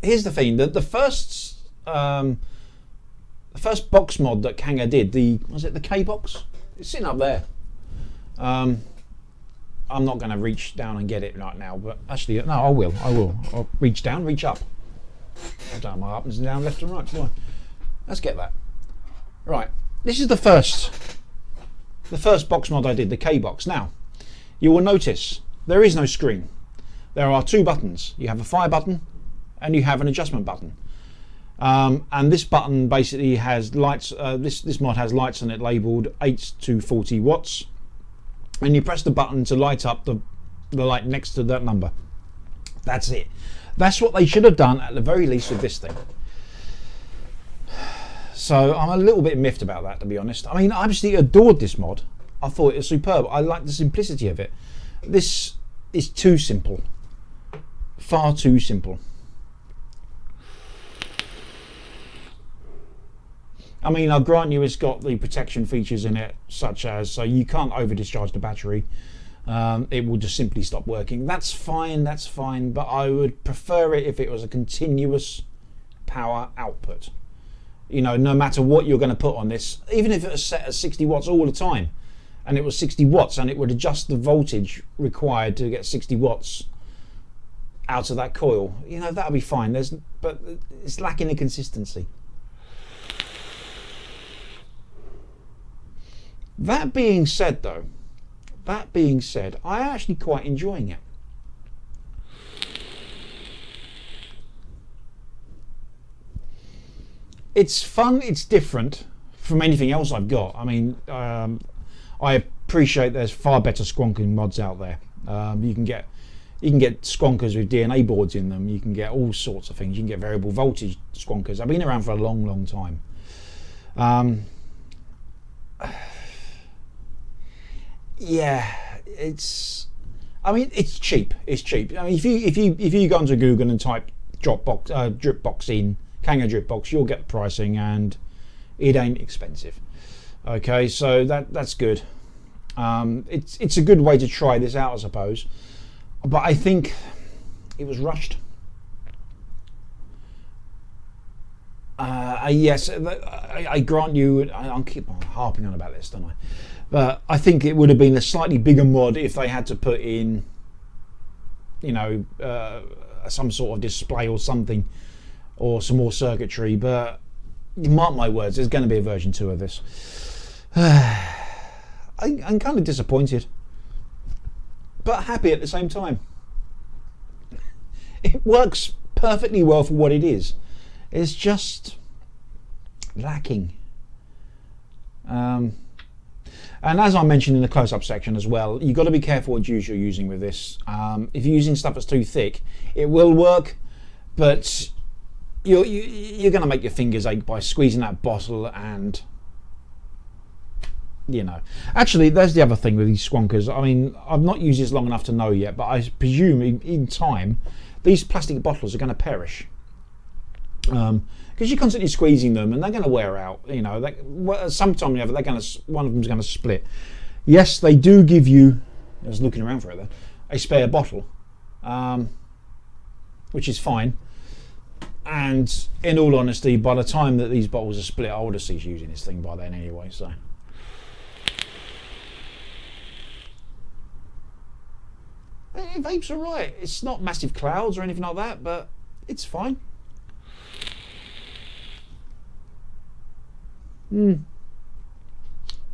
S1: here's the thing: that the first box mod that Kanger did, was it the K box? It's sitting up there. I'm not going to reach down and get it right now, but actually, no, I will. I'll reach down, reach up. I've done my up and down, left and right. So let's get that. Right, this is the first box mod I did, the K box. Now, you will notice there is no screen. There are 2 buttons. You have a fire button, and you have an adjustment button. And this button basically has lights. This mod has lights on it labelled 8 to 40 watts. And you press the button to light up the light next to that number. That's it. That's what they should have done at the very least with this thing. So I'm a little bit miffed about that, to be honest. I mean, I absolutely adored this mod. I thought it was superb. I like the simplicity of it. This is too simple. Far too simple. I mean, I'll grant you it's got the protection features in it, such as, so you can't over discharge the battery. It will just simply stop working. That's fine, but I would prefer it if it was a continuous power output. You know, no matter what you're going to put on this, even if it was set at 60 watts all the time, and it was 60 watts and it would adjust the voltage required to get 60 watts out of that coil, you know, that would be fine. But it's lacking in consistency. That being said, though, I actually quite enjoying it. It's fun, it's different from anything else I've got. I mean, I appreciate there's far better squonking mods out there. You can get squonkers with DNA boards in them. You can get all sorts of things. You can get variable voltage squonkers. I've been around for a long time. Yeah, I mean, it's cheap. It's cheap. I mean, if you go onto Google and type Dripbox in Kanger Dripbox, you'll get pricing, and it ain't expensive. Okay, so that's good. It's a good way to try this out, I suppose. But I think it was rushed. Yes, I grant you. I'll keep on harping on about this, don't I? But I think it would have been a slightly bigger mod if they had to put in, you know, some sort of display or something, or some more circuitry. But mark my words, there's going to be a version 2 of this. I'm kind of disappointed, but happy at the same time. It works perfectly well for what it is. It's just lacking. And as I mentioned in the close-up section as well, you've got to be careful what juice you're using with this. If you're using stuff that's too thick, it will work, but you're going to make your fingers ache by squeezing that bottle, and you know. Actually, there's the other thing with these squonkers. I mean, I've not used this long enough to know yet, but I presume in time these plastic bottles are going to perish. Because you're constantly squeezing them and they're going to wear out. You know, sometime or other, one of them's going to split. Yes, they do give you, I was looking around for it there, a spare bottle, which is fine. And in all honesty, by the time that these bottles are split, I would have ceased using this thing by then anyway. So it vapes alright. It's not massive clouds or anything like that, but it's fine.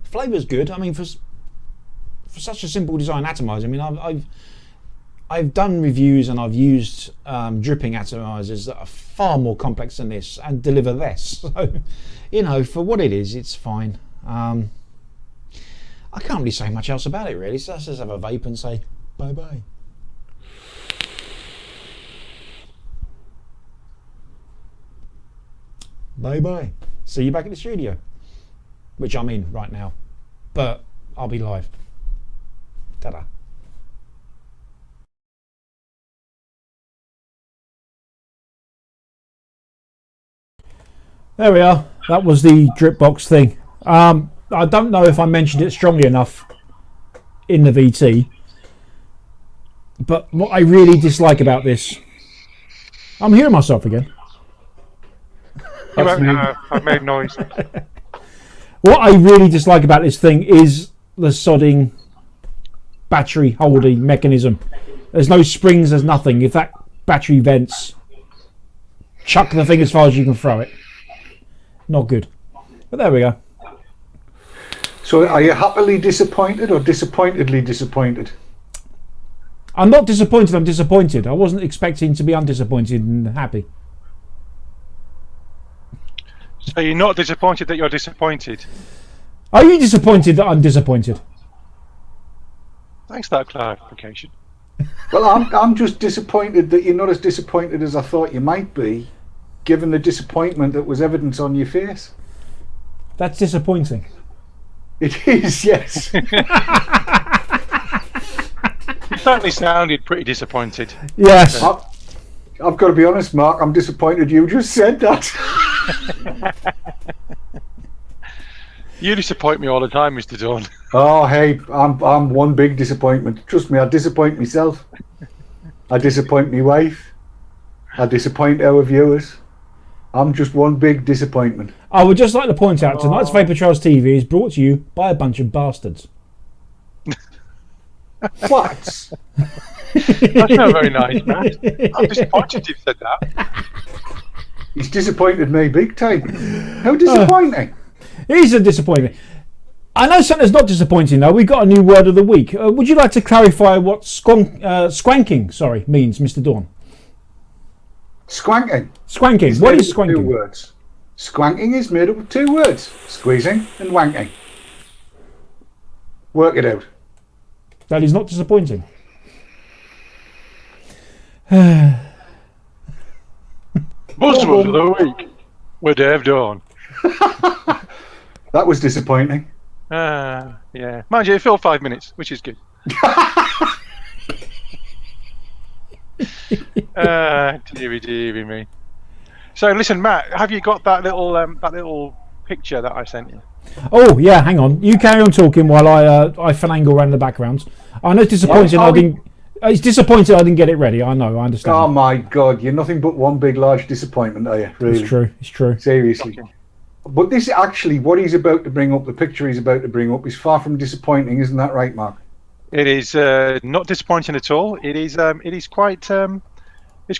S1: Flavor's good. I mean, for such a simple design atomizer. I mean, I've done reviews and I've used dripping atomizers that are far more complex than this and deliver less. So, you know, for what it is, it's fine. I can't really say much else about it really. So let's just have a vape and say bye bye. Bye bye. See you back at the studio, which I'm in right now. But I'll be live. Ta-da. There we are. That was the Dripbox thing. I don't know if I mentioned it strongly enough in the VT, but what I really dislike about this, I'm hearing myself again.
S3: I've made noise.
S1: What I really dislike about this thing is the sodding battery holding mechanism. There's no springs, there's nothing. If that battery vents, chuck the thing as far as you can throw it. Not good. But there we go.
S2: So are you happily disappointed or disappointedly disappointed?
S1: I'm not disappointed, I'm disappointed. I wasn't expecting to be undisappointed and happy.
S3: So you're not disappointed that you're disappointed?
S1: Are you disappointed that I'm disappointed?
S3: Thanks for that clarification.
S2: Well, I'm just disappointed that you're not as disappointed as I thought you might be, given the disappointment that was evident on your face.
S1: That's disappointing.
S2: It is, yes.
S3: You certainly sounded pretty disappointed.
S1: Yes.
S2: I've got to be honest, Mark, I'm disappointed you just said that.
S3: You disappoint me all the time, Mr. Dawn.
S2: Oh, hey, I'm one big disappointment. Trust me, I disappoint myself. I disappoint my wife. I disappoint our viewers. I'm just one big disappointment.
S1: I would just like to point out tonight's Vapor Trails TV is brought to you by a bunch of bastards.
S2: What?
S3: That's not very nice, man. I'm disappointed you said that.
S2: He's disappointed me big time. How disappointing.
S1: It is a disappointment. I know something's not disappointing though. We've got a new word of the week. Would you like to clarify what squanking means, Mr. Dawn?
S2: Squanking.
S1: Squanking. What is squanking?
S2: 2 words. Squanking is made up of 2 words. Squeezing and wanking. Work it out.
S1: That is not disappointing.
S3: Buzzword of the week with Dave Dawn.
S2: That was disappointing.
S3: Yeah. Mind you, it filled 5 minutes, which is good. Deary me. So listen, Matt, have you got that little picture that I sent you?
S1: Oh yeah, hang on. You carry on talking while I finagle around the background. I know it's disappointing. It's disappointing I didn't get it ready. I know. I understand.
S2: Oh my God, you're nothing but one big large disappointment, are you? Really?
S1: It's true. It's true.
S2: Seriously.
S3: Okay.
S2: But this actually, what he's about to bring up, the picture he's about to bring up, is far from disappointing, isn't that right, Mark?
S3: It is not disappointing at all. It is quite a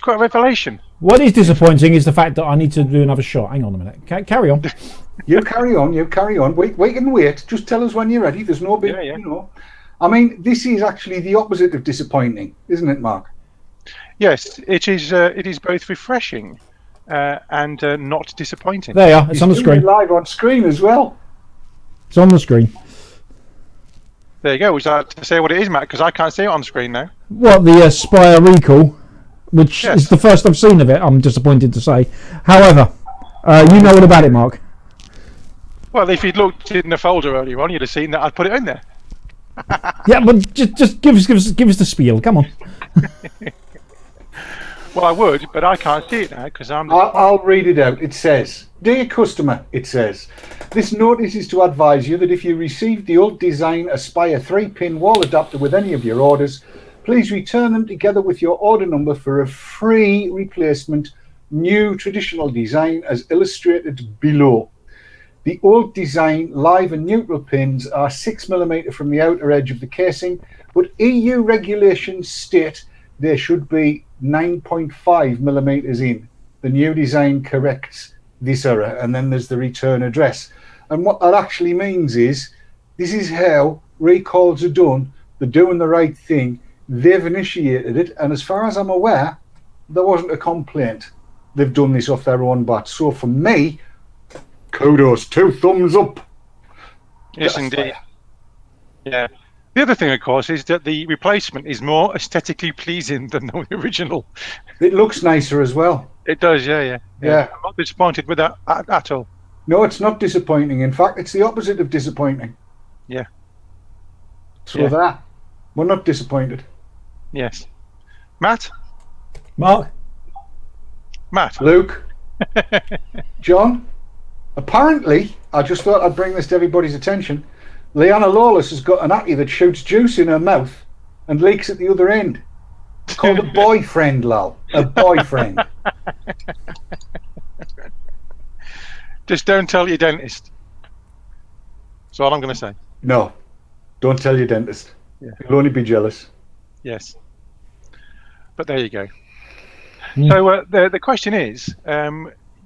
S3: revelation.
S1: What is disappointing is the fact that I need to do another shot. Hang on a minute. Carry on.
S2: You carry on. You carry on. Wait. Just tell us when you're ready. There's no big,
S3: Yeah.
S2: you know. I mean, this is actually the opposite of disappointing, isn't it, Mark?
S3: Yes, it is. It is both refreshing and not disappointing.
S1: There you are. It's on the
S2: He's doing
S1: screen.
S2: it live on screen as well.
S1: It's on the screen.
S3: There you go. Would you like to say what it is, Matt? Because I can't see it on screen now.
S1: What, the Spire Recall, which
S3: Yes.
S1: is the first I've seen of it, I'm disappointed to say. However, you know all about it, Mark.
S3: Well, if you'd looked in the folder earlier on, you'd have seen that I'd put it in there.
S1: Yeah, but just give us the spiel. Come on.
S3: Well, I would, but I can't see it now because I'm.
S2: I'll read it out. It says, "Dear customer," it says, "this notice is to advise you that if you received the old design Aspire 3-pin wall adapter with any of your orders, please return them together with your order number for a free replacement new traditional design as illustrated below. The old design live and neutral pins are 6mm from the outer edge of the casing, but EU regulations state they should be 9.5mm in. The new design corrects this error," and then there's the return address. And what that actually means is, this is how recalls are done. They're doing the right thing. They've initiated it, and as far as I'm aware, there wasn't a complaint. They've done this off their own bat. So for me, kudos, 2 thumbs up.
S3: Yes,
S2: That's
S3: indeed. Yeah. The other thing, of course, is that the replacement is more aesthetically pleasing than the original.
S2: It looks nicer as well.
S3: It does, yeah.
S2: Yeah.
S3: I'm not disappointed with that at all.
S2: No, it's not disappointing. In fact, it's the opposite of disappointing.
S3: Yeah.
S2: So
S3: Yeah.
S2: that we're not disappointed.
S3: Yes. Matt?
S1: Mark?
S3: Matt?
S2: Luke, John, apparently, I just thought I'd bring this to everybody's attention. Leanna Lawless has got an Ackie that shoots juice in her mouth and leaks at the other end. It's called a boyfriend, lol. A boyfriend.
S3: Just don't tell your dentist. That's all I'm going to say.
S2: No, don't tell your dentist.
S3: Yeah.
S2: He'll only be jealous.
S3: Yes. But there you go. So the question is,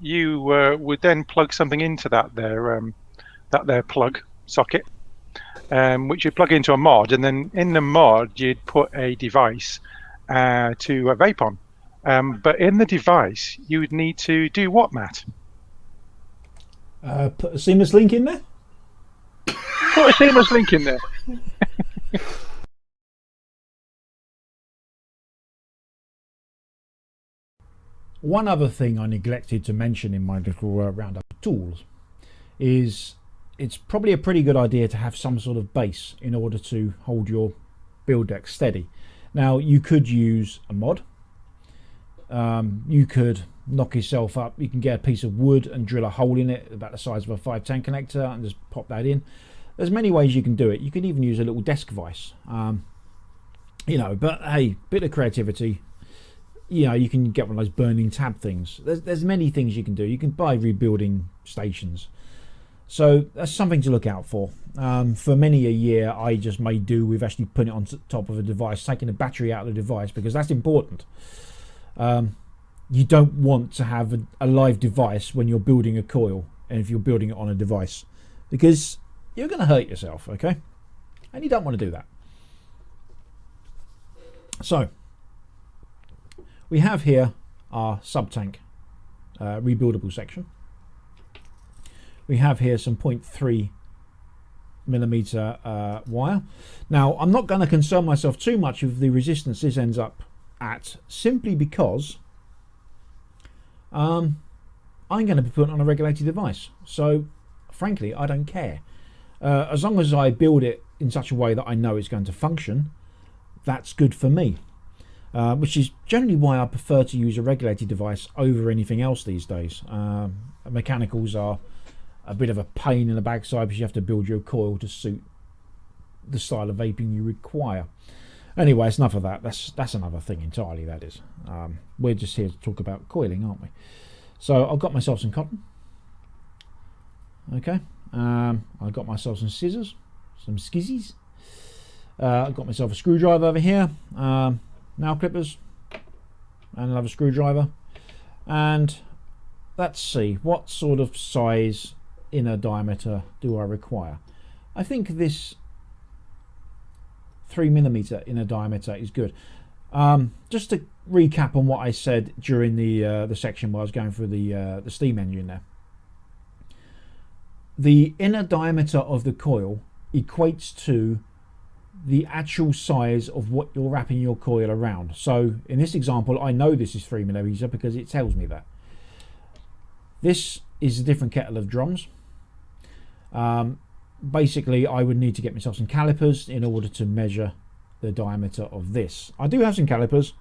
S3: you would then plug something into that there plug socket, which you'd plug into a mod, and then in the mod you'd put a device to vape on. But in the device you would need to do what, Matt?
S1: Put a seamless link in there?
S3: Put a seamless link in there.
S1: One other thing I neglected to mention in my little roundup of tools is it's probably a pretty good idea to have some sort of base in order to hold your build deck steady. Now you could use a mod, you could knock yourself up, you can get a piece of wood and drill a hole in it about the size of a 510 connector and just pop that in. There's many ways you can do it. You can even use a little desk vise, you know, but hey, bit of creativity. You know, you can get one of those burning tab things. There's many things you can do. You can buy rebuilding stations. So that's something to look out for. For many a year, I just made do with actually putting it on top of a device, taking the battery out of the device, because that's important. You don't want to have a live device when you're building a coil, and if you're building it on a device, because you're going to hurt yourself, okay? And you don't want to do that. So we have here our sub-tank rebuildable section. We have here some 0.3 millimeter wire. Now I'm not going to concern myself too much with the resistance this ends up at, simply because I'm going to be putting on a regulated device. So frankly, I don't care. As long as I build it in such a way that I know it's going to function, that's good for me. Which is generally why I prefer to use a regulated device over anything else these days. Mechanicals are a bit of a pain in the backside because you have to build your coil to suit the style of vaping you require. Anyway, it's enough of that. That's another thing entirely, that is. We're just here to talk about coiling, aren't we? So I've got myself some cotton. Okay. I've got myself some scissors, some skizzies. I've got myself a screwdriver over here. Nail clippers and another screwdriver, and let's see, what sort of size inner diameter do I require? I think this 3 millimeter inner diameter is good. Just to recap on what I said during the section where I was going through the steam engine there, the inner diameter of the coil equates to the actual size of what you're wrapping your coil around. So in this example, I know this is 3 millimeter because it tells me that. This is a different kettle of drums. Basically, I would need to get myself some calipers in order to measure the diameter of this. I do have some calipers,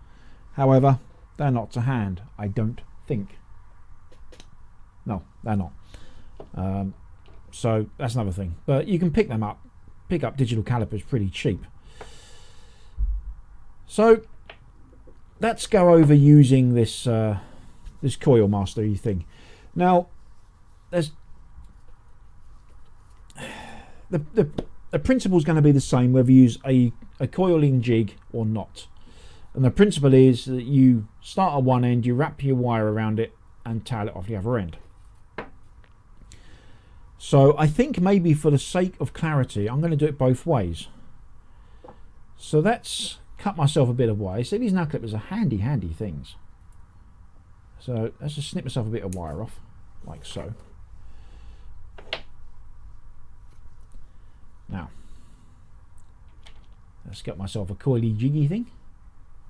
S1: however, they're not to hand, I don't think. No, they're not. So that's another thing. But you can pick them up. Pick up digital calipers pretty cheap. So let's go over using this this coil mastery thing. Now there's the principle is going to be the same whether you use a coiling jig or not, and the principle is that you start at one end, you wrap your wire around it and tail it off the other end. So I think maybe for the sake of clarity, I'm going to do it both ways. So let's cut myself a bit of wire. See, these nail clippers are handy things. So let's just snip myself a bit of wire off, like so. Now, let's get myself a coily jiggy thing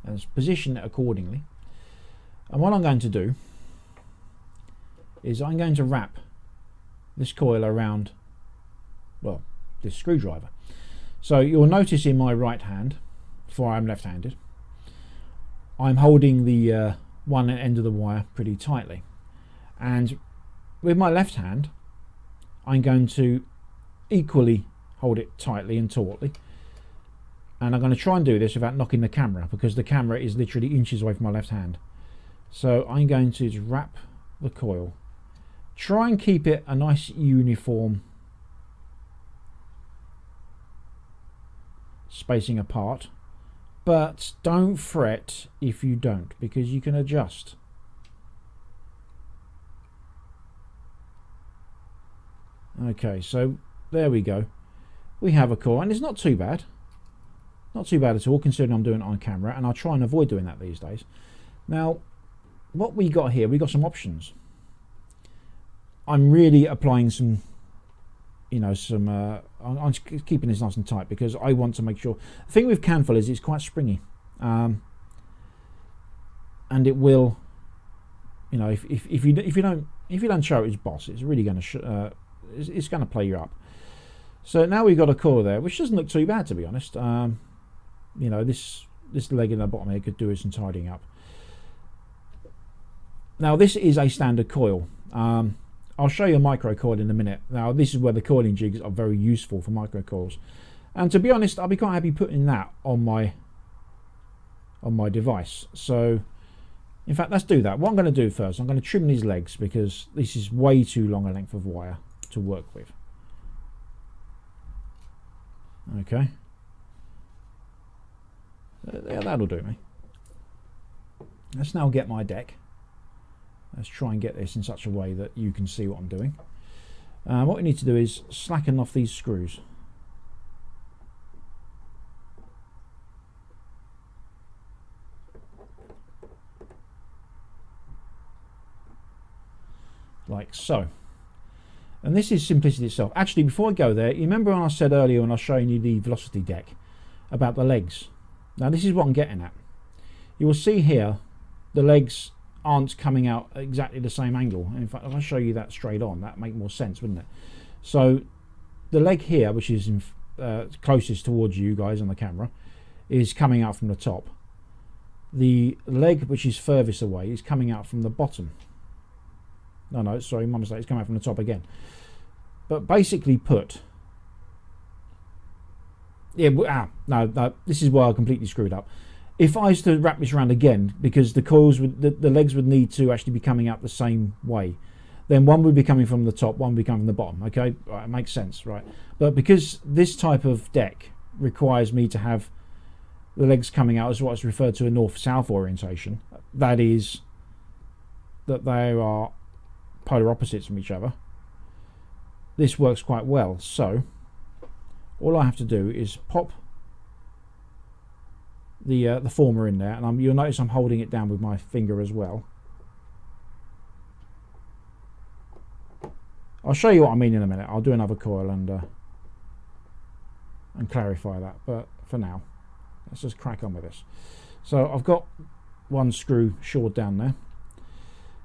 S1: and let's position it accordingly. And what I'm going to do is I'm going to wrap this coil around, well, this screwdriver. So you'll notice in my right hand, for I'm left-handed, I'm holding the one end of the wire pretty tightly, and with my left hand I'm going to equally hold it tightly and tautly, and I'm going to try and do this without knocking the camera, because the camera is literally inches away from my left hand. So I'm going to just wrap the coil, try and keep it a nice uniform spacing apart, but don't fret if you don't, because you can adjust. Okay, so there we go. We have a coil, and it's not too bad. Not too bad at all, considering I'm doing it on camera, and I'll try and avoid doing that these days. Now, what we got here, we got some options. I'm really applying some, you know, some, I'm keeping this nice and tight because I want to make sure. The thing with Canfil is it's quite springy. And it will, you know, if you don't show it its boss, it's really going to, it's going to play you up. So now we've got a coil there, which doesn't look too bad, to be honest. You know, this leg in the bottom here could do with some tidying up. Now this is a standard coil. I'll show you a micro coil in a minute. Now this is where the coiling jigs are very useful for micro coils, and to be honest, I'll be quite happy putting that on my device. So in fact, let's do that. What I'm going to do first, I'm going to trim these legs because this is way too long a length of wire to work with. Okay, yeah, that'll do me. Let's now get my deck. Let's try and get this in such a way that you can see what I'm doing. What we need to do is slacken off these screws. Like so. And this is simplicity itself. Actually, before I go there, you remember when I said earlier when I was showing you the velocity deck about the legs? Now this is what I'm getting at. You will see here the legs aren't coming out at exactly the same angle. In fact, if I show you that straight on, that'd make more sense, wouldn't it? So the leg here, which is closest towards you guys on the camera, is coming out from the top. The leg which is furthest away is coming out from the bottom. No, sorry, my mistake, it's coming out from the top again. But basically put, yeah, no, this is where I completely screwed up. If I was to wrap this around again, because the coils would, the legs would need to actually be coming out the same way, then one would be coming from the top, one would be coming from the bottom. Okay, right, it makes sense, right? But because this type of deck requires me to have the legs coming out as what's referred to a north-south orientation, that is, that they are polar opposites from each other, this works quite well. So all I have to do is pop the former in there, and you'll notice I'm holding it down with my finger as well. I'll show you what I mean in a minute. I'll do another coil and clarify that, but for now let's just crack on with this. So I've got one screw shored down there.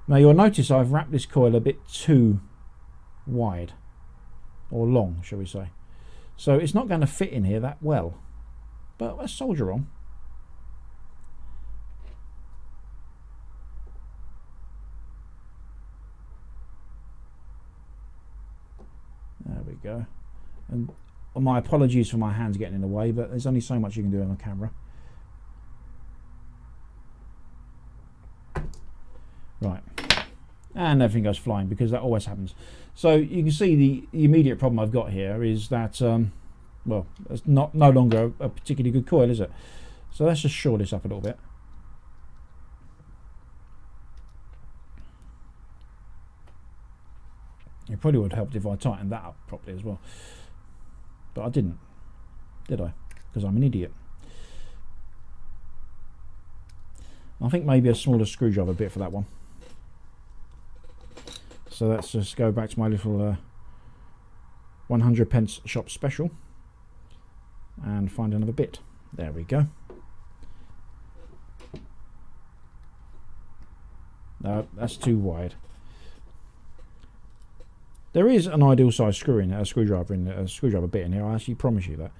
S1: Now you'll notice I've wrapped this coil a bit too wide, or long shall we say, so it's not going to fit in here that well, but let's soldier on. There we go. And my apologies for my hands getting in the way, but there's only so much you can do on camera. Right, and everything goes flying because that always happens. So you can see the immediate problem I've got here is that, well, it's no longer a particularly good coil, is it? So let's just shore this up a little bit. It probably would have helped if I tightened that up properly as well, but I didn't, did I? Because I'm an idiot. I think maybe a smaller screwdriver bit for that one. So let's just go back to my little 100p shop special and find another bit. There we go. No, that's too wide. There is an ideal size screw in there, a screwdriver bit in here. I actually promise you that.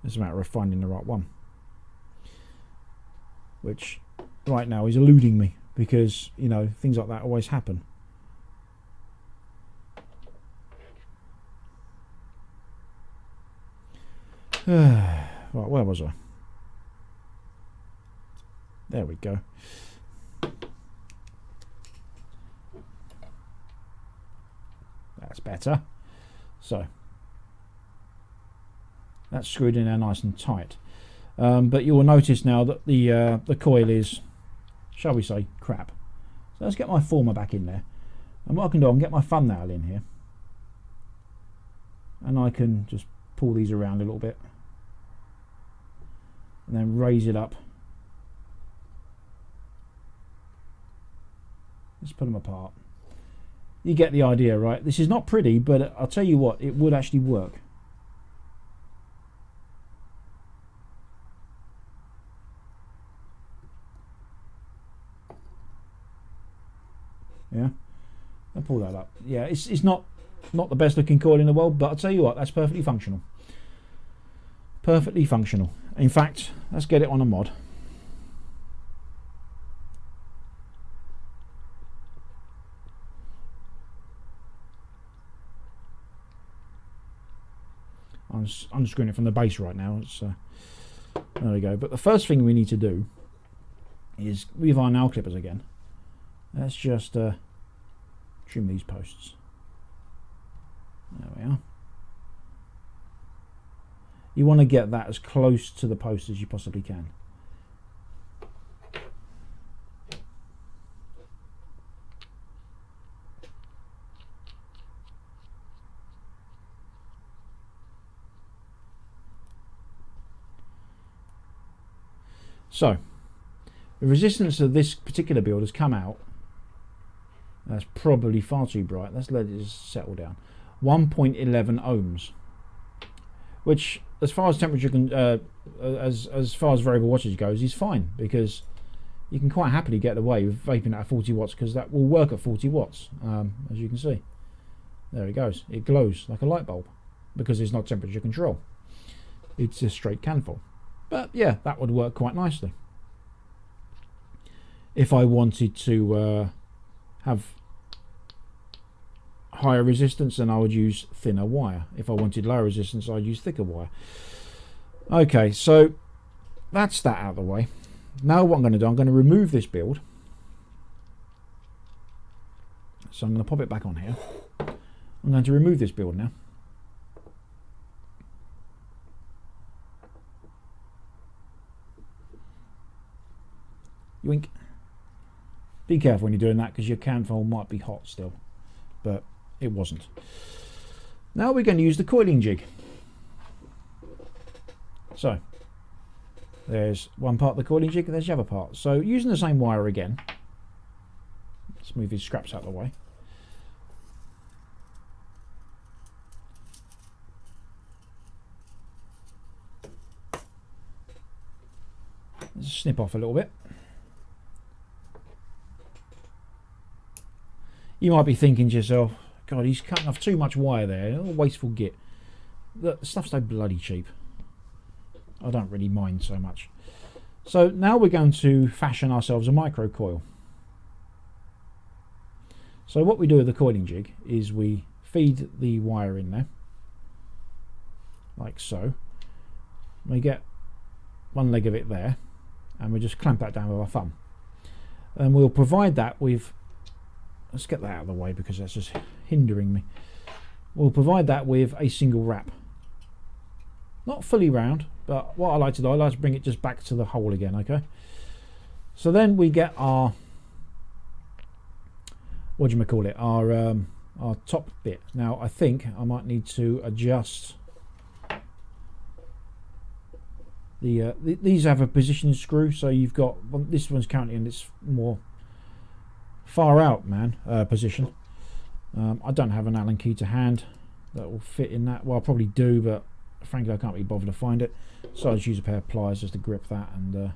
S1: It's a matter of finding the right one, which right now is eluding me because, you know, things like that always happen. Right, where was I? There we go. That's better. So that's screwed in there nice and tight. But you will notice now that the coil is, shall we say, crap. So let's get my former back in there. And what I can do, I can get my thumbnail in here. And I can just pull these around a little bit. And then raise it up. Let's put them apart. You get the idea, right? This is not pretty, but I'll tell you what, it would actually work. Yeah, I'll pull that up. Yeah, it's not the best looking coil in the world, but I'll tell you what, that's perfectly functional. Perfectly functional. In fact, let's get it on a mod. I'm unscrewing it from the base right now. It's there we go. But the first thing we need to do is, with our nail clippers again, let's just trim these posts. There we are. You want to get that as close to the post as you possibly can. So, the resistance of this particular build has come out. That's probably far too bright. Let's let it just settle down. 1.11 ohms, which, as far as temperature can, as far as variable wattage goes, is fine, because you can quite happily get away with vaping at 40 watts, because that will work at 40 watts, as you can see. There it goes. It glows like a light bulb because it's not temperature control. It's a straight canful. But yeah, that would work quite nicely. If I wanted to have higher resistance, then I would use thinner wire. If I wanted lower resistance, I'd use thicker wire. Okay, so that's that out of the way. Now what I'm going to do, I'm going to remove this build. So I'm going to pop it back on here. I'm going to remove this build now. Yoink. Be careful when you're doing that, because your canful might be hot still, but it wasn't. Now we're going to use the coiling jig. So there's one part of the coiling jig, and there's the other part. So using the same wire again, let's move these scraps out of the way. Let's snip off a little bit. You might be thinking to yourself, God, he's cutting off too much wire there. Oh, wasteful git. The stuff's so bloody cheap. I don't really mind so much. So now we're going to fashion ourselves a micro coil. So what we do with the coiling jig is we feed the wire in there, like so. We get one leg of it there, and we just clamp that down with our thumb. And we'll provide that with, let's get that out of the way because that's just hindering me. We'll provide that with a single wrap. Not fully round, but what I like to do, I like to bring it just back to the hole again, okay? So then we get our, what do you call it, our top bit. Now I think I might need to adjust the, these have a positioning screw, so you've got, this one's currently in its more far out position. I don't have an Allen key to hand that will fit in that. Well, I probably do, but frankly I can't be bothered to find it, so I just use a pair of pliers just to grip that. And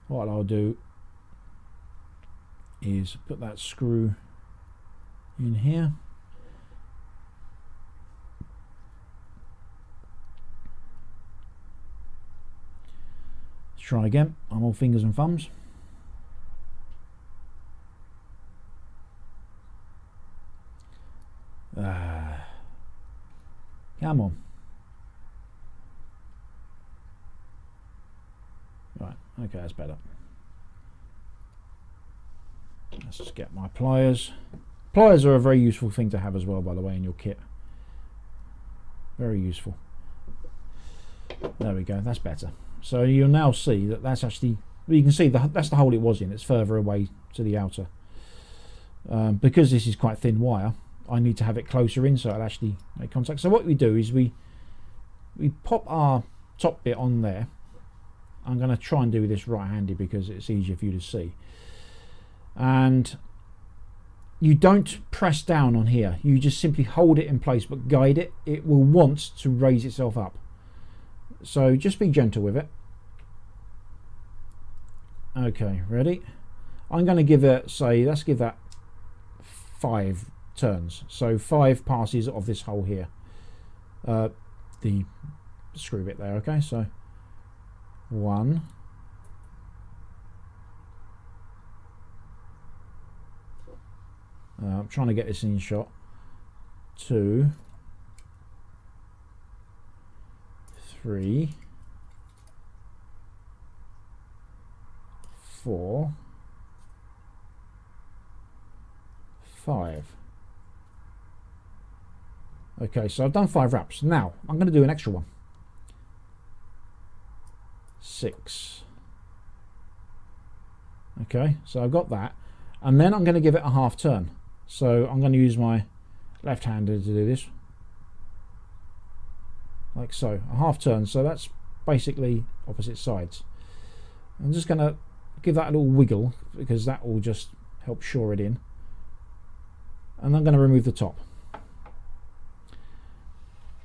S1: what I'll do is put that screw in here, try again. I'm all fingers and thumbs. Come on. Right, okay, that's better. Let's just get my pliers. Pliers are a very useful thing to have as well, by the way, in your kit. Very useful. There we go, that's better. So you'll now see that that's actually, well, you can see that's the hole it was in. It's further away to the outer. Because this is quite thin wire, I need to have it closer in so it'll actually make contact. So what we do is we pop our top bit on there. I'm going to try and do this right-handed because it's easier for you to see. And you don't press down on here. You just simply hold it in place but guide it. It will want to raise itself up. So just be gentle with it. Okay, ready? I'm going to give it, say, let's give that 5 turns. So 5 passes of this hole here. The screw bit there, okay? So 1. I'm trying to get this in shot. 2. 3. 4. 5. Okay, so I've done 5 wraps. Now I'm going to do an extra one. 6. Okay, so I've got that, and then I'm going to give it a half turn. So I'm going to use my left-hander to do this, like so, a half turn. So that's basically opposite sides. I'm just going to give that a little wiggle because that will just help shore it in, and I'm going to remove the top.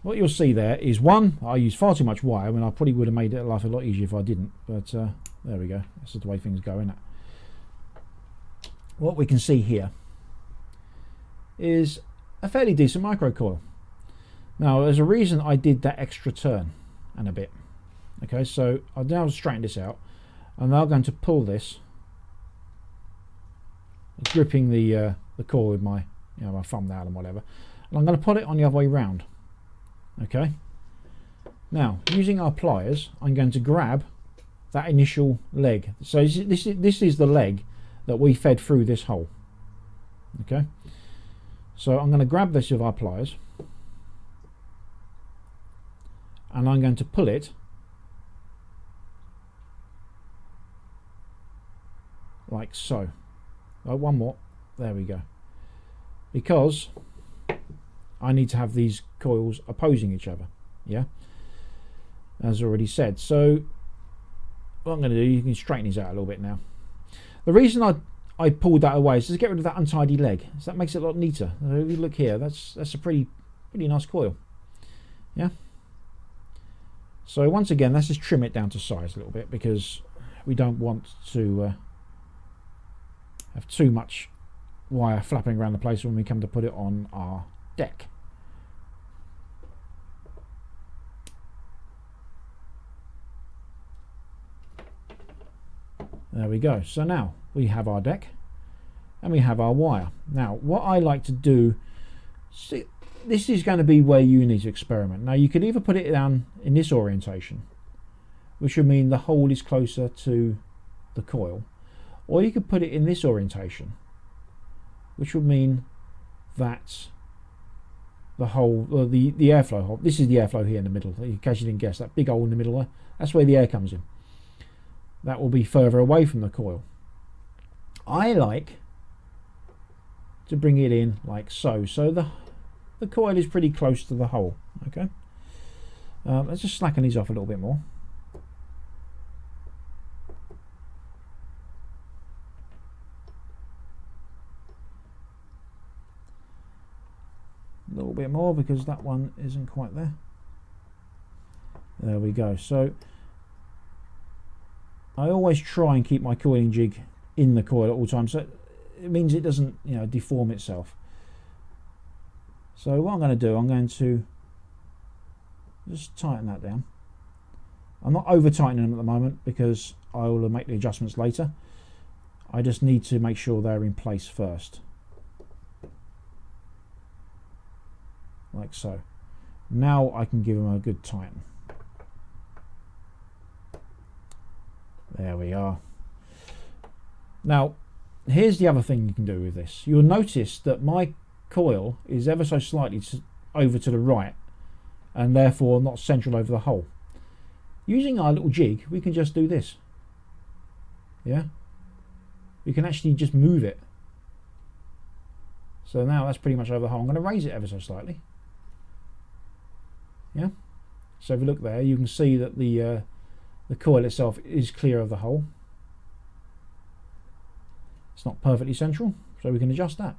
S1: What you'll see there is, one, I used far too much wire when I probably would have made it life a lot easier if I didn't, but there we go, that's the way things go, isn't it? What we can see here is a fairly decent microcoil. Now there's a reason I did that extra turn and a bit. Okay, so I'll now straighten this out. I'm now going to pull this, gripping the coil with my, my thumb now and whatever, and I'm going to put it on the other way round. Okay, now using our pliers I'm going to grab that initial leg. So this is the leg that we fed through this hole. Okay, so I'm going to grab this with our pliers and I'm going to pull it like so. Oh, one more, there we go, because I need to have these coils opposing each other, yeah, as already said. So what I'm going to do, you can straighten these out a little bit now. The reason I pulled that away is to get rid of that untidy leg, so that makes it a lot neater. If you look here, that's a pretty nice coil, yeah. So once again, let's just trim it down to size a little bit because we don't want to have too much wire flapping around the place when we come to put it on our deck. There we go. So now we have our deck and we have our wire. Now what I like to do, see, this is going to be where you need to experiment. Now you could either put it down in this orientation, which would mean the hole is closer to the coil, or you could put it in this orientation, which would mean that the hole, or the airflow hole, this is the airflow here in the middle, in case you didn't guess, that big hole in the middle there, that's where the air comes in. That will be further away from the coil. I like to bring it in like so. So the coil is pretty close to the hole. Okay. Let's just slacken these off a little bit more. A little bit more because that one isn't quite there. There we go. So I always try and keep my coiling jig in the coil at all times, so it means it doesn't, deform itself. So what I'm going to do, I'm going to just tighten that down, I'm not over tightening them at the moment because I will make the adjustments later. I just need to make sure they're in place first. Like so. Now I can give them a good tighten. There we are. Now, here's the other thing you can do with this. You'll notice that my coil is ever so slightly over to the right and therefore not central over the hole. Using our little jig, we can just do this. Yeah? We can actually just move it. So now that's pretty much over the hole. I'm going to raise it ever so slightly. Yeah? So if you look there, you can see that the coil itself is clear of the hole. It's not perfectly central, so we can adjust that.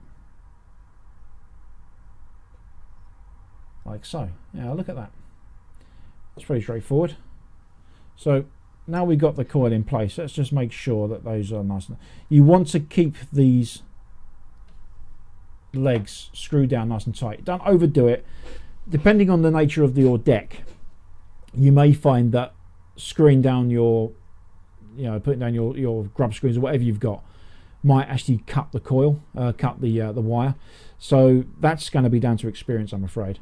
S1: Like so. Yeah, look at that. It's pretty straightforward. So now we've got the coil in place, let's just make sure that those are nice. You want to keep these legs screwed down nice and tight. Don't overdo it. Depending on the nature of your deck, you may find that screwing down your, putting down your grub screws or whatever you've got might actually cut the coil, cut the wire. So that's going to be down to experience, I'm afraid.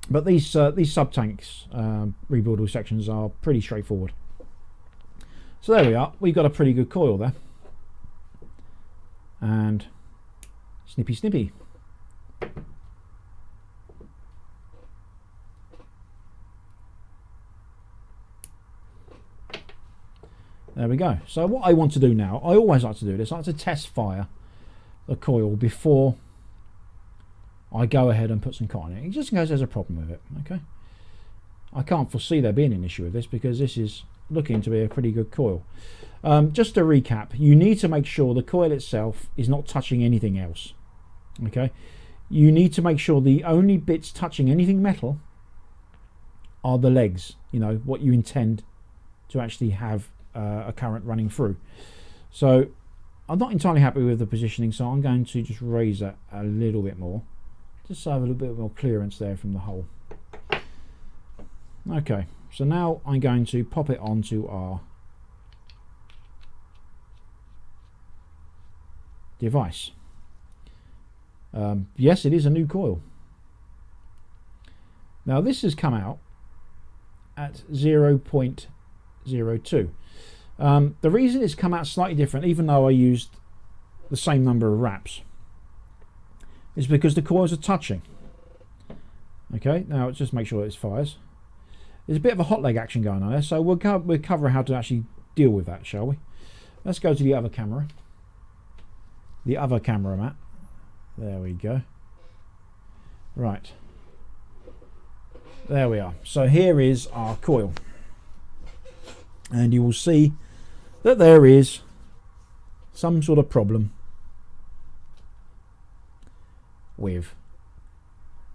S1: But these sub-tanks rebuildable sections are pretty straightforward. So there we are. We've got a pretty good coil there. And snippy snippy. There we go. So what I want to do now, I always like to do this, I like to test fire the coil before I go ahead and put some cotton in it, just in case there's a problem with it. Okay, I can't foresee there being an issue with this because this is looking to be a pretty good coil. Just to recap, you need to make sure the coil itself is not touching anything else. Okay, you need to make sure the only bits touching anything metal are the legs, what you intend to actually have a current running through. So I'm not entirely happy with the positioning, so I'm going to just raise that a little bit more, just so I have a little bit more clearance there from the hole. Okay, so now I'm going to pop it onto our device. Yes, it is a new coil. Now this has come out at 0.02. The reason it's come out slightly different, even though I used the same number of wraps, is because the coils are touching. Okay, now let's just make sure it fires. There's a bit of a hot leg action going on there, so we'll cover how to actually deal with that, shall we? Let's go to the other camera. The other camera mat. There we go. Right. There we are. So here is our coil. And you will see that there is some sort of problem with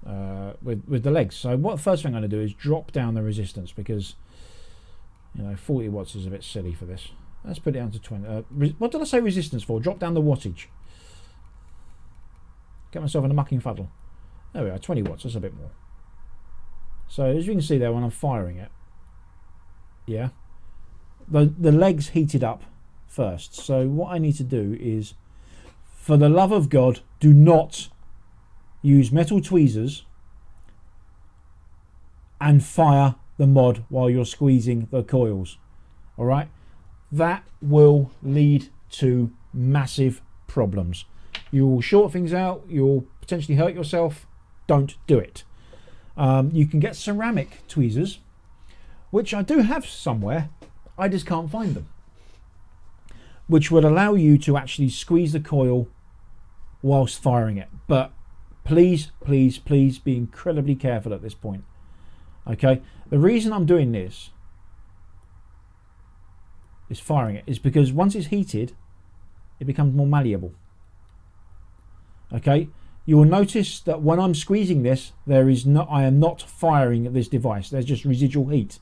S1: the legs. So what the first thing I'm going to do is drop down the resistance, because 40 watts is a bit silly for this. Let's put it down to 20. What did I say resistance for? Drop down the wattage. Get myself in a mucking fuddle. There we are, 20 watts. That's a bit more. So as you can see there, when I'm firing it, yeah, the legs heated up first. So what I need to do is, for the love of God, do not use metal tweezers and fire the mod while you're squeezing the coils. All right, that will lead to massive problems. You will short things out, you'll potentially hurt yourself. Don't do it. You can get ceramic tweezers, which I do have somewhere, I just can't find them, which would allow you to actually squeeze the coil whilst firing it. But please, please, please be incredibly careful at this point. Okay, the reason I'm doing this is firing it is because once it's heated, it becomes more malleable. Okay, you will notice that when I'm squeezing this, I am not firing this device. There's just residual heat.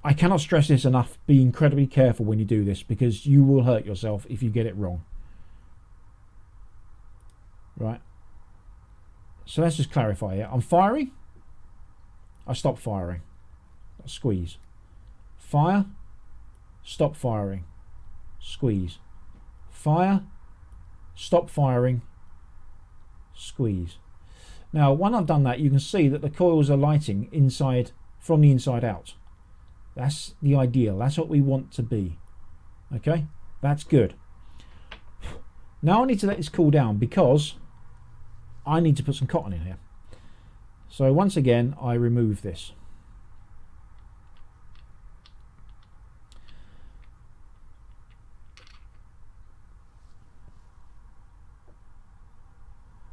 S1: I cannot stress this enough. Be incredibly careful when you do this, because you will hurt yourself if you get it wrong. Right. So let's just clarify here. I'm firing. I stop firing. squeeze. Fire, stop firing, squeeze. Fire, stop firing, squeeze. Now, when I've done that, you can see that the coils are lighting inside, from the inside out. That's the ideal. That's what we want to be. Okay, that's good. Now I need to let this cool down because I need to put some cotton in here. So once again, I remove this.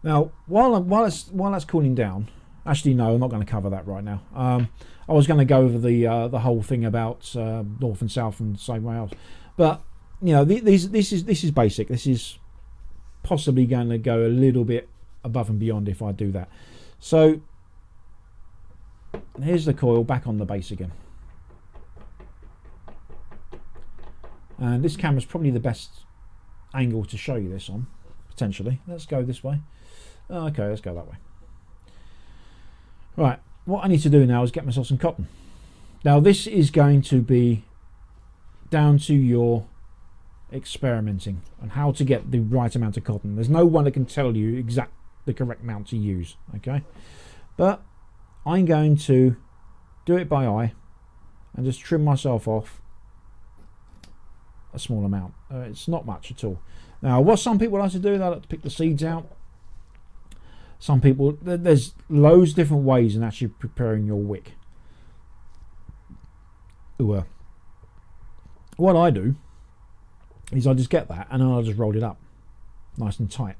S1: Now, while that's cooling down, actually no, I'm not going to cover that right now. I was going to go over the whole thing about north and south and same way else, but you know, this is basic. This is possibly going to go a little bit above and beyond if I do that. So here's the coil back on the base again, and this camera's probably the best angle to show you this on, potentially. Let's go this way. Okay, let's go that way. Right, what I need to do now is get myself some cotton. Now this is going to be down to your experimenting on how to get the right amount of cotton. There's no one that can tell you the correct amount to use, okay? But I'm going to do it by eye and just trim myself off a small amount. It's not much at all. Now, what some people like to do, they like to pick the seeds out. Some people, there's loads of different ways in actually preparing your wick. What I do is I just get that and then I just roll it up nice and tight.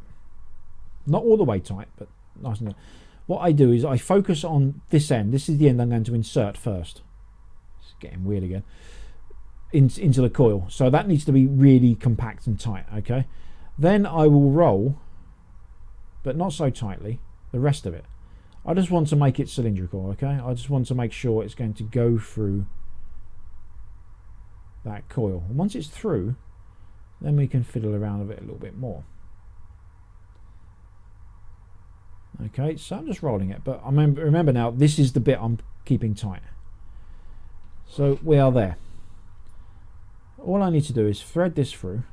S1: Not all the way tight, but nice and tight. What I do is I focus on this end. This is the end I'm going to insert first. It's getting weird again. Into the coil. So that needs to be really compact and tight, okay? Then I will roll, but not so tightly, the rest of it. I just want to make it cylindrical, okay? I just want to make sure it's going to go through that coil. And once it's through, then we can fiddle around with it a little bit more. Okay, so I'm just rolling it, but remember now, this is the bit I'm keeping tight. So we are there. All I need to do is thread this through,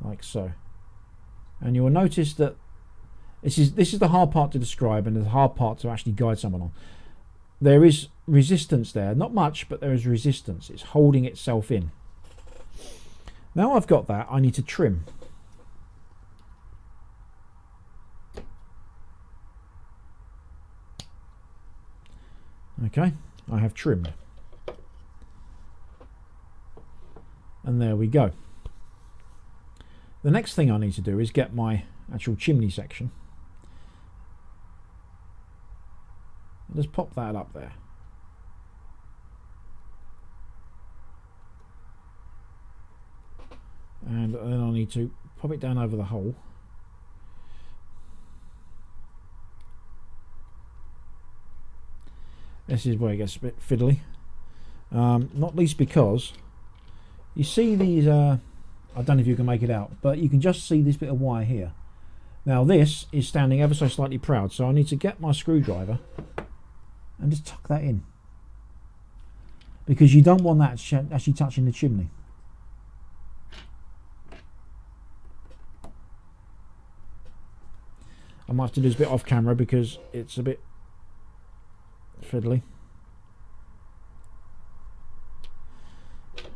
S1: like so. And you will notice that this is the hard part to describe and the hard part to actually guide someone on. There is resistance there, not much, but there is resistance. It's holding itself in. Now I've got that, I need to trim. Okay, I have trimmed. And there we go. The next thing I need to do is get my actual chimney section. Just pop that up there. And then I need to pop it down over the hole. This is where it gets a bit fiddly. Not least because you see these, I don't know if you can make it out, but you can just see this bit of wire here. Now this is standing ever so slightly proud, so I need to get my screwdriver and just tuck that in, because you don't want that actually touching the chimney. I might have to do this bit off camera because it's a bit fiddly.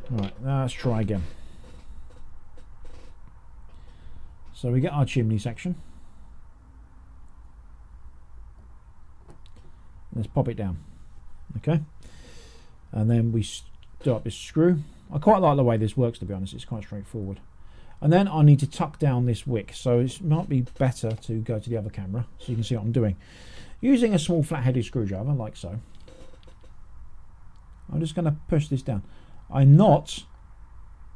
S1: Right, now let's try again. So we get our chimney section. Let's pop it down, okay? And then we start this screw. I quite like the way this works, to be honest. It's quite straightforward. And then I need to tuck down this wick, so it might be better to go to the other camera so you can see what I'm doing. Using a small flat-headed screwdriver, like so. I'm just going to push this down. I'm not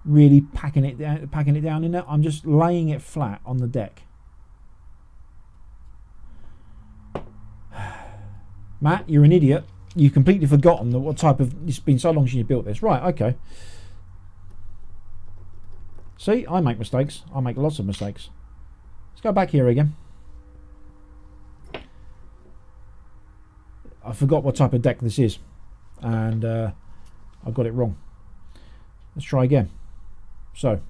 S1: really packing it down in there. I'm just laying it flat on the deck. Matt, you're an idiot. You've completely forgotten what type of... It's been so long since you built this. Right, okay. See, I make mistakes. I make lots of mistakes. Let's go back here again. I forgot what type of deck this is. and I got it wrong. Let's try again. So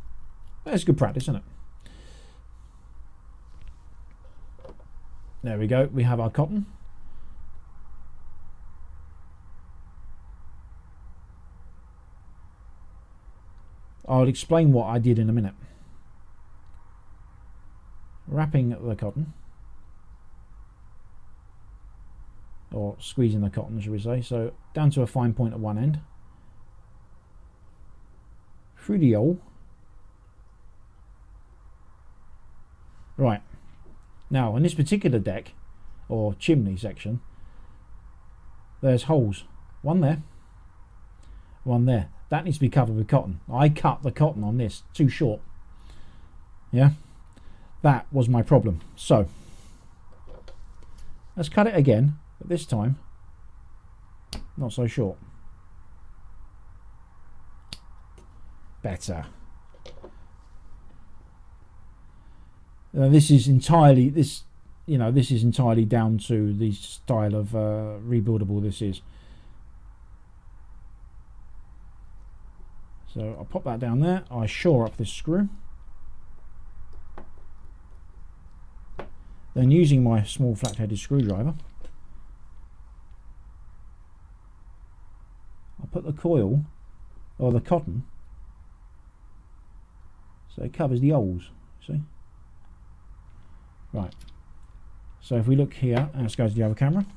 S1: that's good practice, isn't it? There we go. We have our cotton. I'll explain what I did in a minute. Wrapping the cotton, or squeezing the cotton, shall we say. So down to a fine point at one end, through the hole. Right, now in this particular deck or chimney section, there's holes, one there, one there. That needs to be covered with cotton. I cut the cotton on this too short. Yeah, that was my problem. So let's cut it again, but this time not so short. Better. This is entirely this is entirely down to the style of rebuildable this is. So I'll pop that down there. I shore up this screw. Then using my small flat-headed screwdriver, I'll put the coil or the cotton so it covers the holes. See? Right. So if we look here, and let's go to the other camera.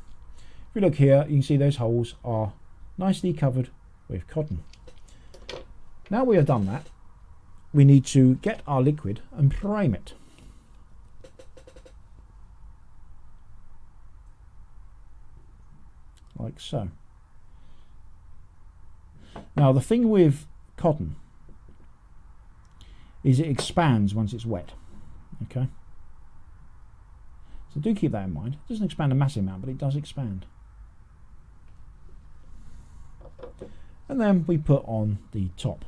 S1: If we look here, you can see those holes are nicely covered with cotton. Now we have done that, we need to get our liquid and prime it. Like so. Now the thing with cotton is it expands once it's wet. Okay. So do keep that in mind. It doesn't expand a massive amount, but it does expand. And then we put on the top.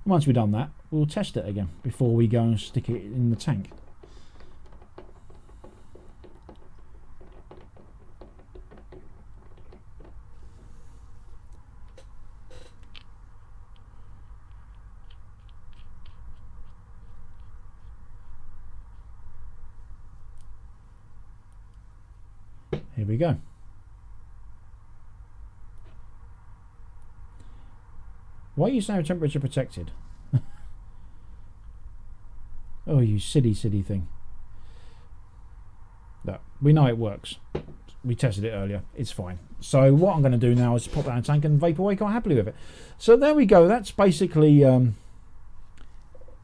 S1: Once we've done that, we'll test it again before we go and stick it in the tank. Here we go. Why are you saying temperature protected? Oh, you silly thing. Look, we know it works. We tested it earlier. It's fine. So what I'm going to do now is pop that in a tank and vape away quite happily with it. So there we go. That's basically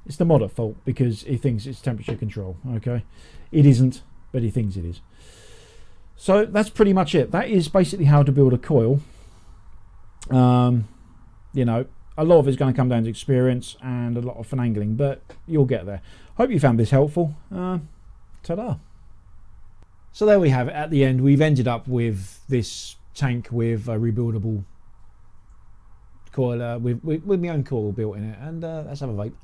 S1: it's the modder fault because he thinks it's temperature control. Okay, it isn't, but he thinks it is. So that's pretty much it. That is basically how to build a coil. You know, a lot of it's going to come down to experience and a lot of finagling, but you'll get there. Hope you found this helpful. Ta-da. So there we have it. At the end, we've ended up with this tank with a rebuildable coil, with my own coil built in it, and let's have a vape.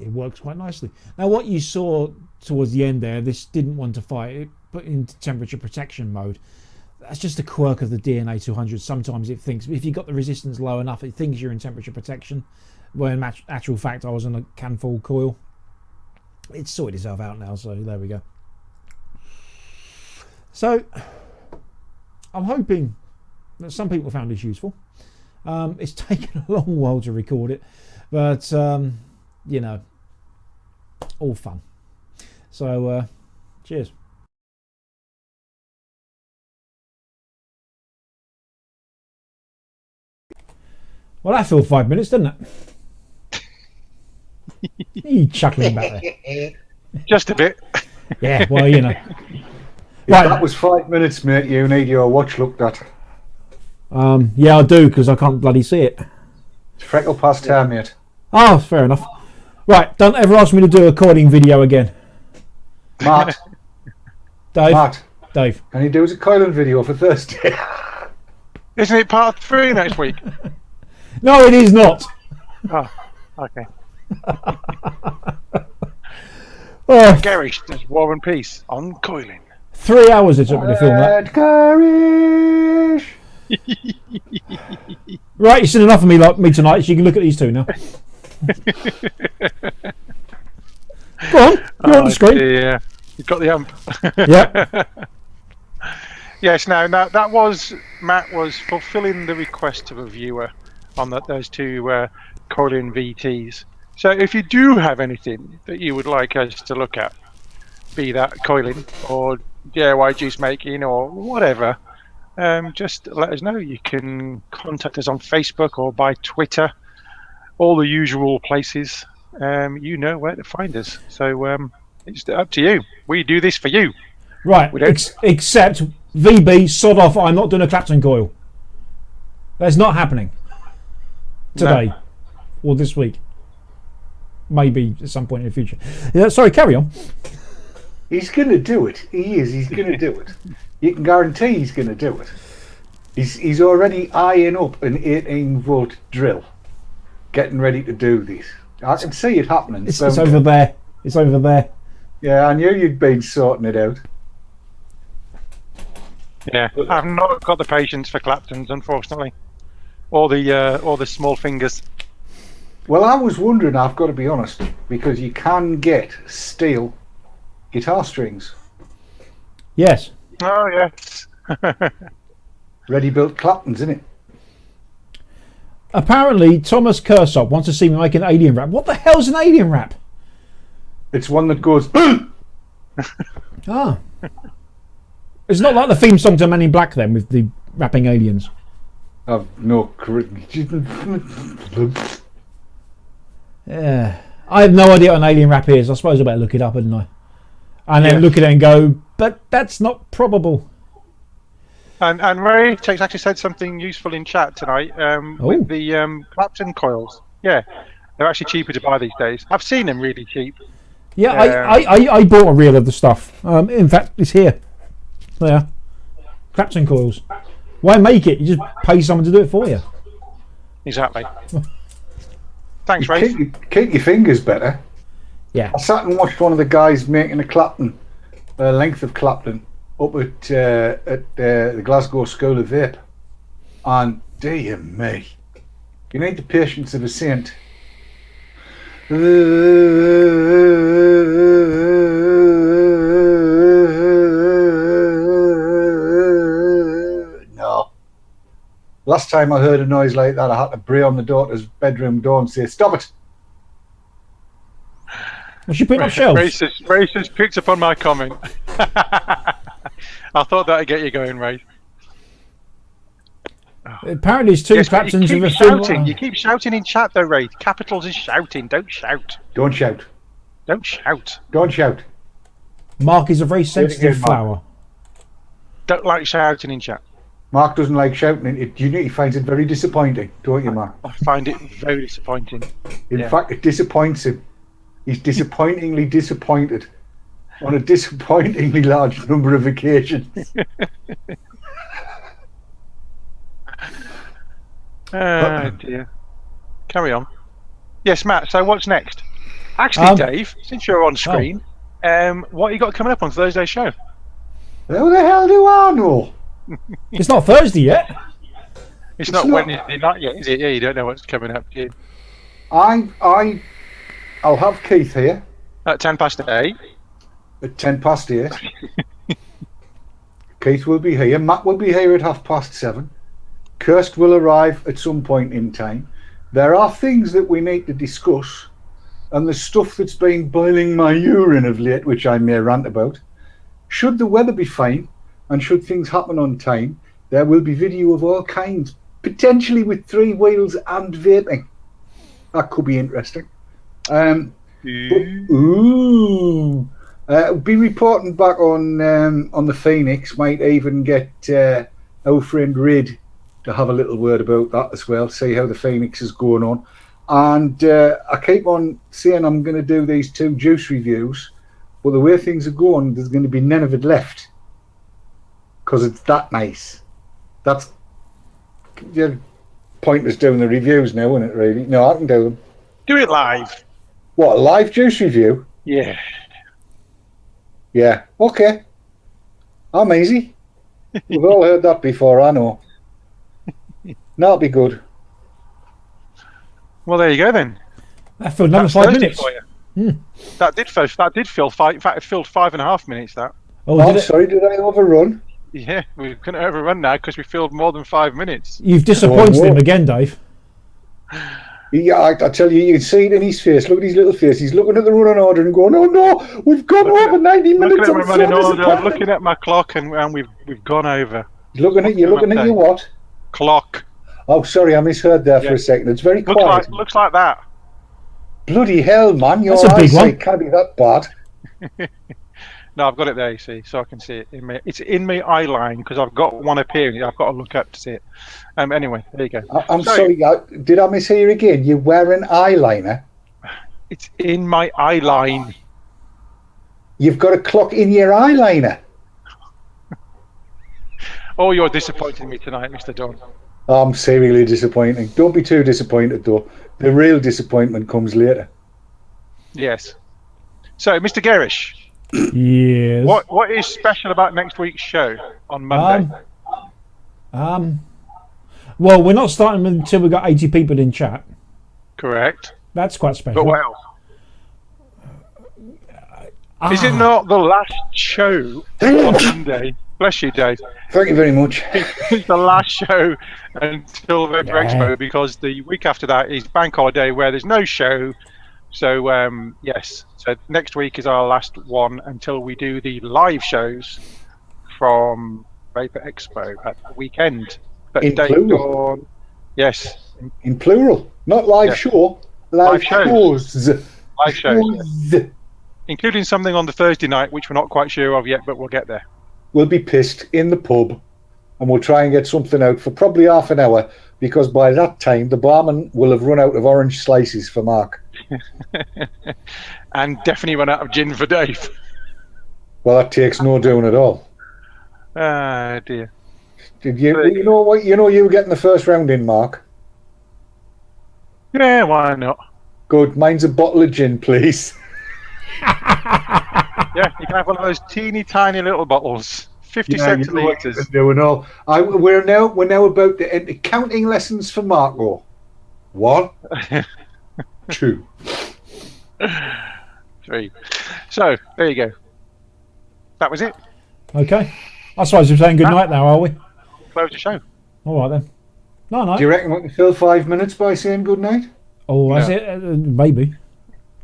S1: It works quite nicely. Now what you saw towards the end there, this didn't want to fire. It put into temperature protection mode. That's just a quirk of the DNA 200. Sometimes it thinks, if you've got the resistance low enough, it thinks you're in temperature protection. When in actual fact I was on a canfold coil. It's sorted itself out now, so there we go. So I'm hoping that some people found this useful. It's taken a long while to record it, but you know, all fun. So cheers. Well, that filled 5 minutes, didn't it? You chuckling back there.
S3: Just a bit.
S1: Yeah, well, you know.
S2: If
S1: Right.
S2: that was 5 minutes, mate, you need your watch looked at.
S1: Yeah, I do, because I can't bloody see it.
S2: It's freckle past time, mate.
S1: Oh, fair enough. Right, don't ever ask me to do a coiling video again.
S2: Matt,
S1: Dave.
S2: can you do us a coiling video for Thursday?
S3: Isn't it part 3 next week?
S1: No, it is not.
S3: Oh, okay.
S1: Oh,
S3: Garish does War and Peace on Coiling.
S1: 3 hours it took me to film that.
S2: Mad Garish.
S1: Right, you've seen enough of me like me tonight, so you can look at these two now. Go on, you're on the screen.
S3: Yeah, you've got the amp.
S1: Yeah.
S3: Yes, now that was Matt was fulfilling the request of a viewer on those two Coiling VTs. So if you do have anything that you would like us to look at, be that coiling or DIY juice making or whatever, just let us know. You can contact us on Facebook or by Twitter, all the usual places. You know where to find us. So it's up to you. We do this for you.
S1: Right,
S3: We don't.
S1: except VB, sod off, I'm not doing a Clapton coil. That's not happening. Today. Or this week. Maybe at some point in the future. Yeah, sorry, carry on.
S2: He's going to do it. He is. He's going to do it. You can guarantee he's going to do it. He's already eyeing up an 18-volt drill, getting ready to do this. I can see it happening.
S1: It's over there. It's over there.
S2: Yeah, I knew you'd been sorting it out.
S3: Yeah, I've not got the patience for Claptons, unfortunately, or the small fingers.
S2: Well, I was wondering, I've got to be honest, because you can get steel guitar strings,
S1: Yes.
S3: Oh yes.
S2: ready-built Claptons, isn't it?
S1: Apparently, Thomas Kersop wants to see me make an alien rap. What the hell's an alien rap?
S2: It's one that goes.
S1: Ah. It's not like the theme song to Men in Black then, with the rapping aliens.
S2: I've no.
S1: Yeah. I have no idea what an alien rap is. I suppose I better look it up, hadn't I? And then look at it and go, but that's not probable.
S3: And Ray actually said something useful in chat tonight with the Clapton coils. Yeah, they're actually cheaper to buy these days. I've seen them really cheap.
S1: Yeah, I bought a reel of the stuff. In fact, it's here. There. Clapton coils. Why make it? You just pay someone to do it for you.
S3: Exactly. Thanks, Ray.
S2: Keep your fingers better.
S1: Yeah.
S2: I sat and watched one of the guys making a Clapton, length of Clapton, up at the Glasgow School of Vape. And dear me, you need the patience of a saint. No. Last time I heard a noise like that, I had to bray on the daughter's bedroom door and say, "Stop it."
S1: Was she putting up shelves?
S3: Ray just picked up on my comment. I thought that'd get you going, Ray.
S1: Apparently, it's two
S3: Yes, but
S1: Claptons
S3: you
S1: of
S3: keep
S1: a
S3: shouting.
S1: film.
S3: You keep shouting in chat, though, Ray. Capitals is shouting. Don't shout.
S2: Don't shout.
S3: Don't shout.
S2: Don't shout.
S1: Mark is a very sensitive
S2: again, Mark.
S1: flower.
S3: Don't like shouting in chat.
S2: Mark doesn't like shouting. He finds it very disappointing, don't you, Mark?
S3: I find it very disappointing.
S2: In fact, it disappoints him. He's disappointingly disappointed on a disappointingly large number of occasions.
S3: Dear. Carry on. Yes, Matt. So what's next? Actually, Dave, since you're on screen, what you got coming up on Thursday's show?
S2: How the hell do I know?
S1: It's not Thursday yet.
S3: It's not Wednesday night yet, is it? Yeah, you don't know what's coming up, do you?
S2: I'll have Keith here
S3: At 8:10.
S2: at 8:10. Keith will be here. Matt will be here at 7:30. Kirst will arrive at some point in time. There are things that we need to discuss, and there's stuff that's been boiling my urine of late, which I may rant about. Should the weather be fine, and should things happen on time, there will be video of all kinds, potentially with 3 wheels and vaping. That could be interesting. Be reporting back on the Phoenix. Might even get our friend Rid to have a little word about that as well. See how the Phoenix is going on. And I keep on saying I'm going to do these 2 juice reviews, but the way things are going, there's going to be none of it left because it's that nice. That's point us doing the reviews now, isn't it, really? No, I can do them.
S3: Do it live.
S2: What, a live juice review?
S3: Yeah.
S2: Yeah, okay. I'm easy. We've all heard that before, I know. That'll be good.
S3: Well, there you go then.
S1: That filled another
S3: That's
S1: 5
S3: Thursday
S1: minutes.
S3: for you. That did fill five. In fact, it filled 5.5 minutes. That.
S1: Oh,
S2: I'm
S1: did it?
S2: sorry, did I overrun?
S3: Yeah, we couldn't overrun now because we filled more than 5 minutes.
S1: You've disappointed
S2: Oh, no.
S1: him again, Dave.
S2: Yeah, I tell you, you can see it in his face. Look at his little face. He's looking at the running order and going, "Oh no, we've gone over 90
S3: Looking
S2: minutes."
S3: at my
S2: I'm so
S3: running order, I'm
S2: disappointed."
S3: looking at my clock, and we've gone over.
S2: You're looking at your what?
S3: Clock.
S2: Oh, sorry, I misheard there for
S3: Yeah.
S2: a second. It's very quiet.
S3: Looks like that.
S2: Bloody hell, man! Your
S1: That's a big one.
S2: eyesight can't be that bad.
S3: No, I've got it there, you see, so I can see it. It's in my eye line because I've got one appearing. I've got to look up to see it. Anyway, there you go.
S2: I'm sorry. Did I mishear again? You wear an eyeliner?
S3: It's in my eye line.
S2: You've got a clock in your eyeliner.
S3: Oh, you're disappointing me tonight, Mr. Don.
S2: I'm seriously disappointing. Don't be too disappointed, though. The real disappointment comes later.
S3: Yes. So, Mr. Garish,
S1: Yes.
S3: what is special about next week's show on Monday?
S1: Well, we're not starting until we've got 80 people in chat.
S3: Correct.
S1: That's quite special.
S3: But what else? Is it not the last show on Monday? Bless you, Dave.
S2: Thank you very much.
S3: It's the last show until Vapor
S1: Yeah.
S3: Expo because the week after that is Bank Holiday where there's no show. So, yes. So next week is our last one until we do the live shows from Vapor Expo at the weekend. But
S2: In plural.
S3: Yes.
S2: In plural, not live
S3: Yeah.
S2: show.
S3: Live shows.
S2: shows.
S3: Live shows. Including something on the Thursday night, which we're not quite sure of yet, but we'll get there.
S2: We'll be pissed in the pub, and we'll try and get something out for probably half an hour, because by that time the barman will have run out of orange slices for Mark.
S3: And definitely run out of gin for Dave.
S2: Well, that takes no doing at all.
S3: Ah, dear.
S2: Did you? You know what? You were getting the first round in, Mark.
S3: Yeah, why not?
S2: Good. Mine's a bottle of gin, please.
S3: Yeah, you can have one of those teeny tiny little bottles, 50 centilitres.
S2: Doing all. We're now about to enter counting lessons for Marco. 1, 2.
S3: 3. So there you go. That was it.
S1: Okay. I suppose we're saying good night now, are we?
S3: Close the show.
S1: All right then. No.
S2: Do you reckon we can fill 5 minutes by saying good night?
S1: Oh, that's
S3: No.
S1: it. Maybe.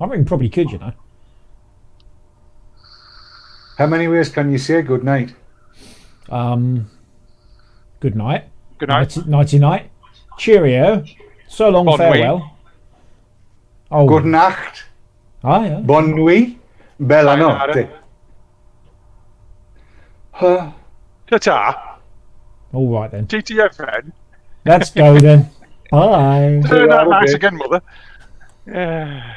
S1: I reckon probably could, you know.
S2: How many ways can you say good night?
S1: Good night.
S3: Good night.
S1: Nighty night. Cheerio. So long,
S3: Bon
S1: farewell. Oh,
S2: Good Nacht.
S1: yeah.
S2: Bonne nuit. Bella notte.
S3: Ta-ta.
S1: All right then.
S3: GTFN.
S1: Let's go then. Bye.
S3: Turn that nice again, mother. Yeah.